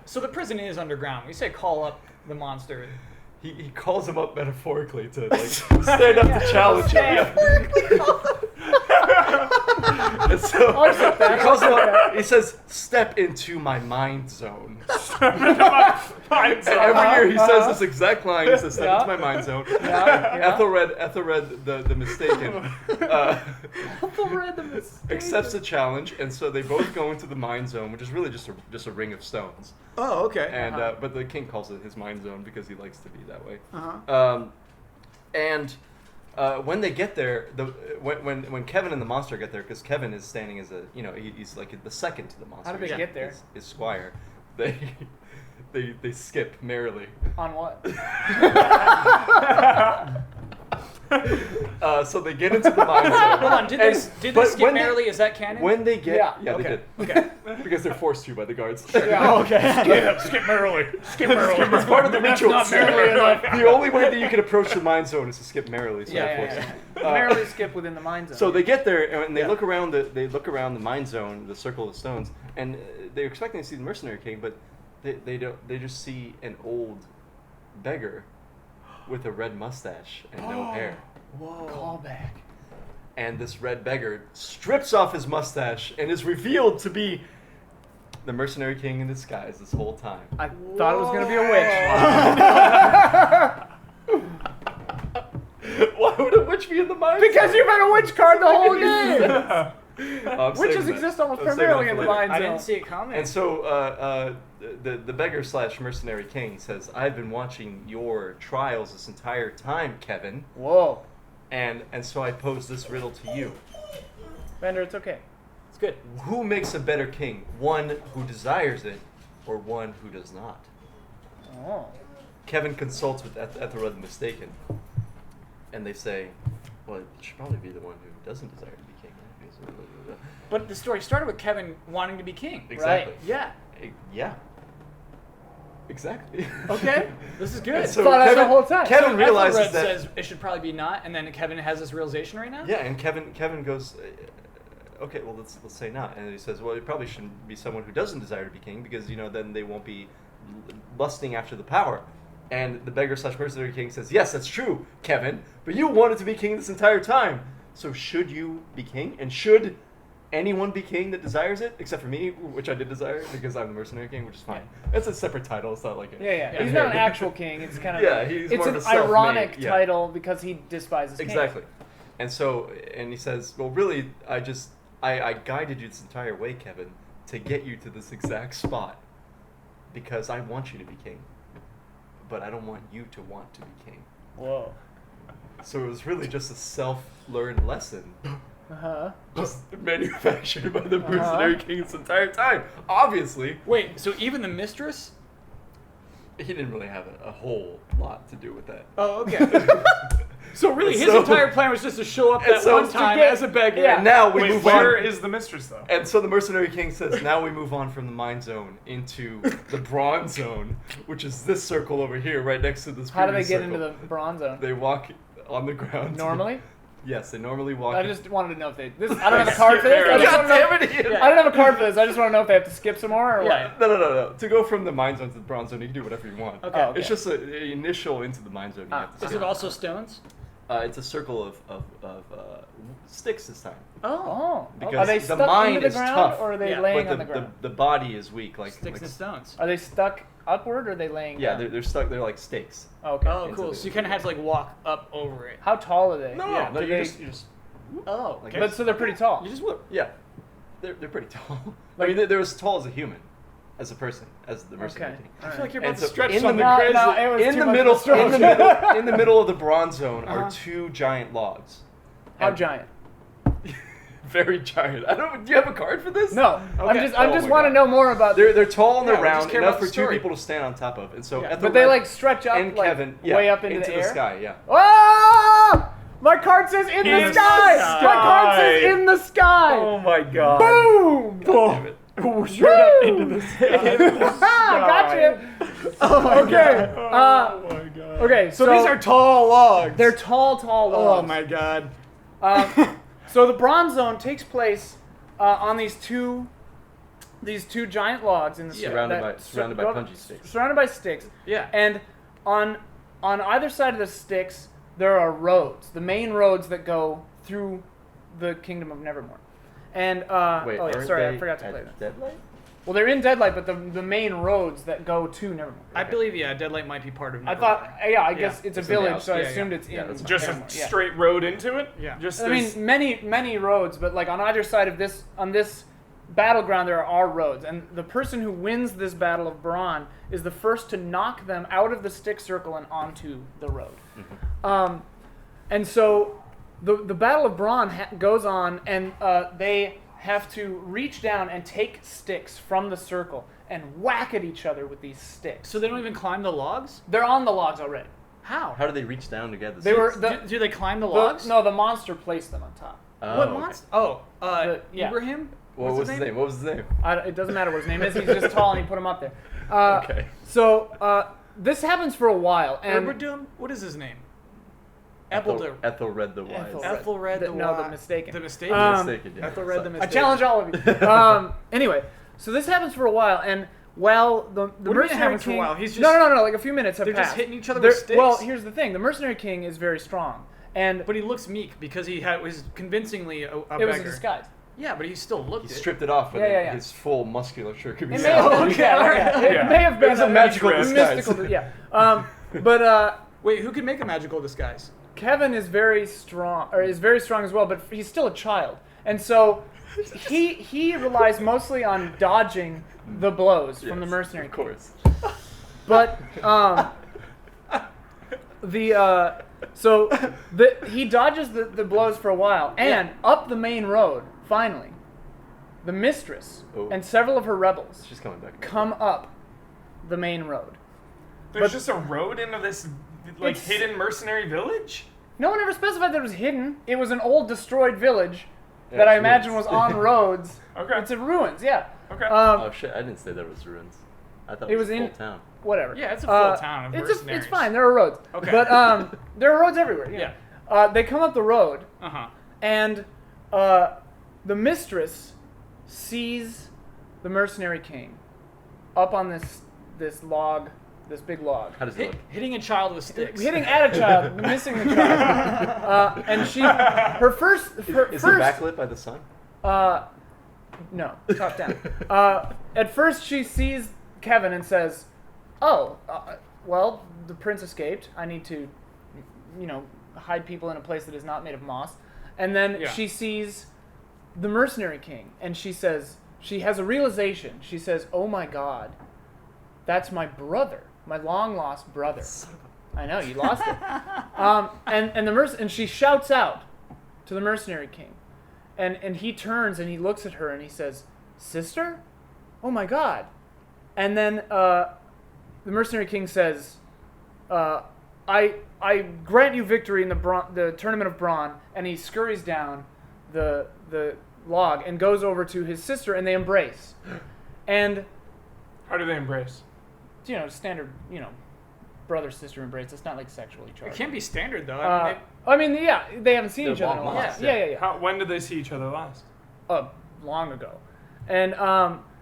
So the prison is underground. We say call up the monster. he calls him up metaphorically to like stand up to challenge him. Yeah. And so I'll accept that. he calls him up. He says, "Step into my mind zone." And every year he says this exact line. He says, "Step into my mind zone." Ethelred the Mistaken Ethelred the Mistaken. accepts the challenge, and so they both go into the mind zone, which is really just a ring of stones. Oh, okay. And but the king calls it his mind zone because he likes to be that way. And when they get there, when Kevin and the monster get there, because Kevin is standing as he's like the second to the monster. How do they get there? His squire. They skip merrily. On what? So they get into the mind zone. Hold on. Did they skip merrily? Is that canon? When they get Yeah. they Okay. did. Okay. Because they're forced to by the guards. Yeah. Okay. Skip merrily. Skip merrily. It's part of the ritual. not merrily enough. The only way that you can approach the mind zone is to skip merrily. So they're forced to. Merrily skip within the mind zone. So they get there and they look around the mind zone, the circle of stones, and they're expecting to see the mercenary king, but they don't. They just see an old beggar with a red mustache and no hair. Whoa. Callback. And this red beggar strips off his mustache and is revealed to be the mercenary king in disguise this whole time. I thought it was gonna be a witch. Why would a witch be in the mind Because zone? you've had a witch card the whole game. I'm Witches saving that. exist almost I'm saving primarily that in for the later. mind I zone. didn't see it coming. And so the beggar / mercenary king says, "I've been watching your trials this entire time, Kevin, Whoa. and so I pose this riddle to you. Bender, it's okay. It's good. Who makes a better king? One who desires it, or one who does not?" Oh. Kevin consults with Ethelred the Mistaken, and they say, "Well, it should probably be the one who doesn't desire to be king." But the story started with Kevin wanting to be king. Exactly. Yeah. Yeah. Exactly. Okay. This is good. And so Thought I had the Kevin, whole time. Kevin realizes Ethelred that. says it should probably be not, and then Kevin has this realization right now. Yeah, and Kevin goes, "Okay, well let's say not." And he says, "Well, it probably shouldn't be someone who doesn't desire to be king, because then they won't be lusting after the power." And the beggar / mercenary king says, "Yes, that's true, Kevin, but you wanted to be king this entire time. So should you be king? And should anyone be king that desires it, except for me, which I did desire because I'm the mercenary king, which is fine. It's a separate title. It's not like Yeah. He's not an actual king. It's kind of he's it's more an of a self-made, ironic yeah. title because he despises kings. Exactly. And so, and he says, "Well, really, I guided you this entire way, Kevin, to get you to this exact spot because I want you to be king, but I don't want you to want to be king." Whoa. So it was really just a self-learned lesson, just manufactured by the mercenary king this entire time. Obviously, Wait, so even the mistress? he didn't really have a whole lot to do with that. Oh, okay. So really, his So- entire plan was just to show up And that so one to time get- as a beggar. yeah. And now we Wait, move where on. is the mistress though? And so the mercenary king says, now we move on from the mind zone into the bronze zone, which is this circle over here, right next to this How do they previous get circle. into the bronze zone? They walk on the ground. Normally? Yes, they normally walk. I just wanted to know if they. I don't have a card for this. God damn it, Ian. I don't have a card for this. I just want to know if they have to skip some more or Yeah. what. No. To go from the mine zone to the bronze zone, you can do whatever you want. Okay. Oh, okay. It's just an initial into the mine zone. You have to Is skip. it also stones? It's a circle of sticks this time. Oh. Because Are they the stuck mine into the is ground tough. or are they Yeah. laying But on the ground? the body is weak. Like Sticks and stones. Are they stuck upward or are they laying Yeah, down? they're stuck. They're like stakes. Okay. Oh, Into cool. the- So you kind of have to like walk up over it. How tall are they? No, Yeah, no, do you they- just Oh, Like okay. But so they're pretty tall. you just whip. Yeah, they're pretty tall. Like- I mean, they're as tall as a human, as a person, as the mercenary Okay. king. I feel like you're And about to so stretch in the something middle- crazy. No, it was In too the much middle, of a stretch. in the middle of the bronze zone Uh-huh. are two giant logs. How And- giant? Very giant. I don't. Do you have a card for this? No. Okay. I Oh just my want to God. know more about. They're tall and Yeah, they're we just round care enough about for the two story. people to stand on top of, and so Yeah. Ethelred But they like stretch up and like Kevin way up into the air. sky. Yeah. Ah! My card says in In the the sky. sky. My card says in the sky. Oh my God. Boom! God damn it. Oh, straight up into the sky. Gotcha. Okay. Oh my god. Okay. So these are tall logs. they're tall Oh logs. my god. So the bronze zone takes place on these two giant logs in the Surrounded that- by- surrounded by punchy sticks. Surrounded by sticks. Yeah. And on either side of the sticks there are roads, the main roads that go through the kingdom of Nevermore. And Wait, oh yeah, aren't sorry, I they forgot to at play that. Deadlight? Well, they're in Deadlight, but the main roads that go to Nevermore. I believe, yeah, Deadlight might be part of I Nevermore. thought, I guess it's a It's in the village, outs- so I yeah, assumed yeah. it's Yeah, in that's fine. Just Nevermore. a Yeah. straight road into it. Yeah. Just I mean, this- many roads, but like on either side of this, on this battleground, there are roads, and the person who wins this battle of Brawn is the first to knock them out of the stick circle and onto the road. And so the Battle of Brawn goes on, and they have to reach down and take sticks from the circle and whack at each other with these sticks. So they don't even climb the logs? They're on the logs already. How? How do they reach down to get the They were sticks? the, Do they climb the logs? no, the monster placed them on top. Oh, What okay. monster? Oh, yeah. Ibrahim? What was his name? What was his name? It doesn't matter what his name is. He's just tall, and he put him up there. Okay. So this happens for a while, and Ibrahim? What is his name? Ethelred. Ethelred the Wise. Ethelred. Ethelred the No, the Wise. mistaken. The mistaken. Mistaken, yeah. Ethelred the Sorry. I mistaken. challenge all of you. Anyway, so this happens for a while, and while the do you mean it mercenary happens for a king, while? He's no, like a few minutes have They're passed. just hitting each other They're- with sticks? Well, here's the thing: the mercenary king is very strong, and But he looks meek because he was convincingly a it beggar. was a disguise. Yeah, but he still looked He it. stripped it off, but Yeah, then yeah, yeah. his full musculature could be It seen. may have been, okay, yeah, alright. it Yeah. may have been It was a magical disguise. mystical, yeah. But Wait, who could make a magical disguise? Kevin is very strong as well, but he's still a child, and so he relies mostly on dodging the blows from the Yes, mercenary of king. course. But he dodges the blows for a while, and up the main road, finally, the mistress Oh. and several of her rebels She's coming back. come up the main road. There's but- just a road into this like It's- hidden mercenary village. No one ever specified that it was hidden. It was an old destroyed village Yeah, that I it's imagine ruins. was on roads. Okay. It's in ruins, yeah. Okay. Oh shit! I didn't say that was ruins. I thought It it was was a full in- town. Whatever. Yeah, it's a full town of it's mercenaries. fine. There are roads. Okay. But there are roads everywhere. Yeah. They come up the road, Uh-huh. and the mistress sees the mercenary king up on this log, this big log, How does it look? Hitting a child with sticks. hitting at a child, missing the child, and her first Is it backlit by the sun? no, top down. At first, she sees Kevin and says, "Oh, well, the prince escaped. I need to, hide people in a place that is not made of moss." And then Yeah. she sees the mercenary king, and she has a realization. She says, "Oh my God, that's my brother, my long lost brother." I know you lost it. And she shouts out to the mercenary king, and he turns and he looks at her and he says, "Sister? Oh my God!" And then the mercenary king says, "I grant you victory in the tournament of Brawn," and he scurries down the log and goes over to his sister, and they embrace. And How do they embrace? standard, brother-sister embrace. It's not like sexually It charged. can't be standard though. They haven't seen They're each other in a long long lost, time. Yeah. When did they see each other last? Long ago. And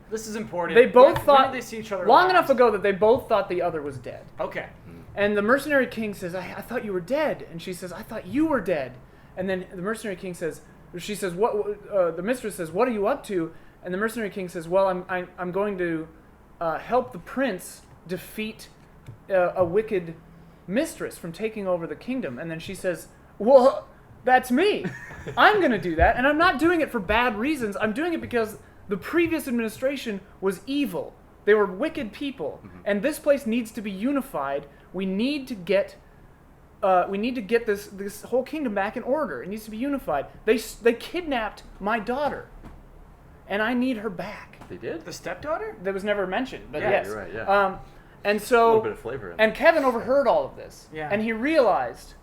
this is important. they both when thought did they see each other long last? enough ago that they both thought the other was dead. Okay. And the mercenary king says, I thought you were dead. And she says, I thought you were dead. And then the mercenary king says, the mistress says, what are you up to? And the mercenary king says, well, I'm going to help the prince defeat a wicked mistress from taking over the kingdom. And then she says, well, that's me. I'm going to do that. And I'm not doing it for bad reasons. I'm doing it because the previous administration was evil. They were wicked people. And this place needs to be unified. We need to get this whole kingdom back in order. It needs to be unified. They kidnapped my daughter. And I need her back. They did? The stepdaughter? That was never mentioned, but Yeah, yes. you're right, yeah. And A so, little bit of flavor in and Kevin overheard all of this, Yeah. and he realized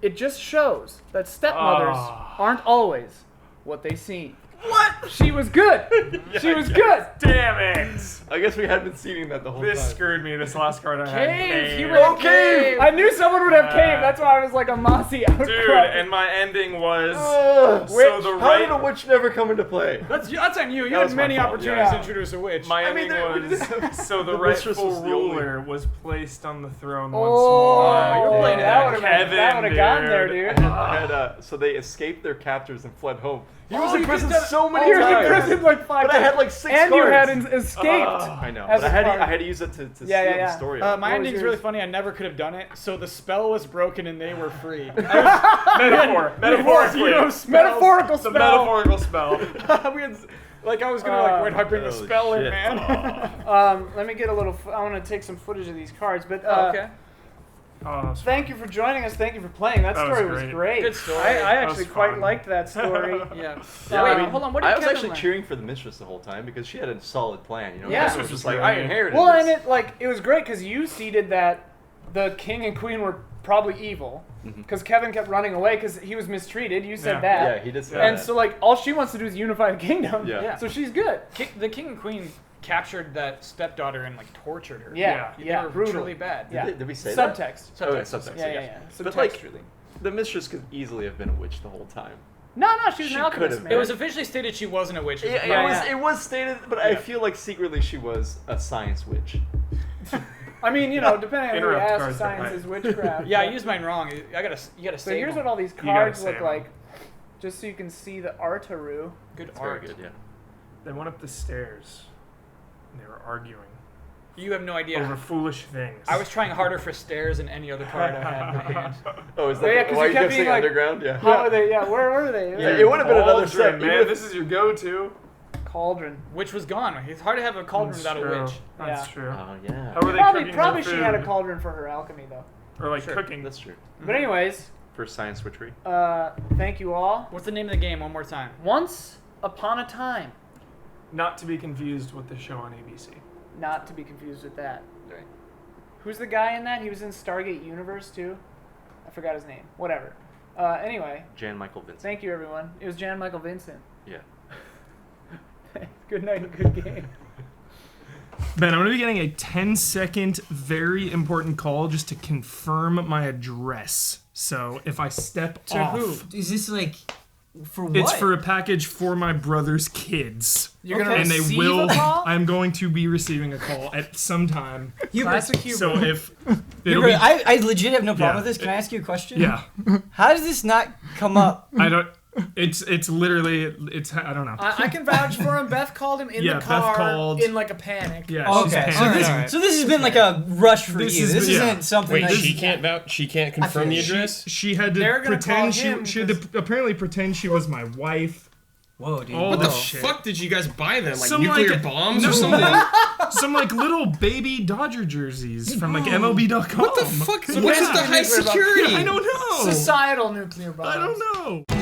it just shows that stepmothers aren't always what they seem. What? She was good. She was good. Damn it! I guess we had been seeing that the whole This time. screwed me. This last card I had. Cave. He Cave. read cave. I knew someone would have cave. That's why I was like a mossy outcry. Dude, and my ending was Ugh, so the How did a right. witch never come into play? That's on you. You That had was my many fault, opportunities yeah. to introduce a witch. My I mean, ending we was didn't have- so the mistress was rightful the only- ruler was placed on the throne Oh, once more. you're playing that that. would have gotten there, dude. I had, so they escaped their captors and fled home. He was in you prison could've done- so many He was times. in prison like 5 But I times. had like 6 and cards. you had escaped. I know, as but a card. I had to use it to seal yeah. the story. My What was ending's really yours? funny. I never could have done it. So the spell was broken and they were free. Metaphor. Metaphorically. Metaphorical It's a spell. metaphorical spell. We had, like I was gonna like, wait, I bring the Holy spell in, shit. man. Let me get a little. I want to take some footage of these cards, but Okay. Oh, thank you for joining us. Thank you for playing. That That was story was great. great. Good story. I That actually was quite fun. liked that story. Yeah. Yeah, Wait, I mean, hold on. What did I was Kevin actually learn? cheering for the mistress the whole time because she had a solid plan. You know, Yeah. this was just like Right. I inherited. Well, this. and it was great because you seeded that the king and queen were probably evil because Kevin kept running away because he was mistreated. You said Yeah. that. Yeah, he did say And that. so like all she wants to do is unify the kingdom. Yeah. So she's good. The king and queen captured that stepdaughter and like tortured her. Yeah. They Yeah. were brutal. really bad. Yeah. Did we say that? Subtext. Oh, yeah, subtext. Yeah. But like, Subtextually. the mistress could easily have been a witch the whole time. No, she was She an alchemist, could've man. It was officially stated she wasn't a witch. Yeah, it was stated, but I feel like secretly she was a science witch. I mean, depending on who you Interrupt ask, cards, science right. is witchcraft. Yeah, I but- used mine wrong. You gotta So save here's them. what all these gotta cards save look 'em. like, just so you can see the Artaru. Good It's very art. good, yeah. They went up the stairs. And they were arguing You have no idea. over foolish things. I was trying harder for stairs than any other card I had in my hand. Oh, is Yeah, that 'cause why you you kept kept saying being like- underground? Yeah. How are they? Yeah, where were they? Yeah, it would have been another set. Cauldron, even man. if- This is your go-to. Cauldron. Witch was gone. It's hard to have a cauldron That's without a true. witch. That's Yeah. true. Oh yeah. How were they Probably, cooking probably their she had a food? cauldron for her alchemy though. Or like Sure. cooking. That's true. But anyways, For science witchery. thank you all. What's the name of the game? One more time. Once upon a time, Not to be confused with the show on ABC. not to be confused with that. Right. Who's the guy in that? He was in Stargate Universe too. I forgot his name. Whatever. Anyway, Jan Michael Vincent. thank you everyone. It was Jan Michael Vincent. Yeah. Good night and good game. Ben, I'm going to be getting a 10-second, very important call just to confirm my address. So if I step To off, who? Is this like for what? it's for a package for my brother's kids. You're gonna And they receive will. a call? I'm going to be receiving a call at some time. Classic Hubert. So if it'll Hubert, be, I legit have no problem Yeah. with this. Can I ask you a question? yeah, How does this not come up? I don't. It's literally I don't know. I can vouch for him. Beth called him in Yeah, the Beth car called. in like a panic. Yeah, she's Okay, so panicking. this, so this has been like a rush for This you. is- This yeah. isn't something Wait, that she can't vouch. She can't confirm the feel address. She had to They're gonna call pretend him she had to apparently pretend she was my wife. Whoa, dude. All What the this shit. fuck did you guys buy them? Like Some, nuclear like, bombs no, or something? Some like little baby Dodger jerseys from like MLB.com. What the fuck? Yeah. Where's the high security? Yeah, I don't know. Societal nuclear bomb. I don't know.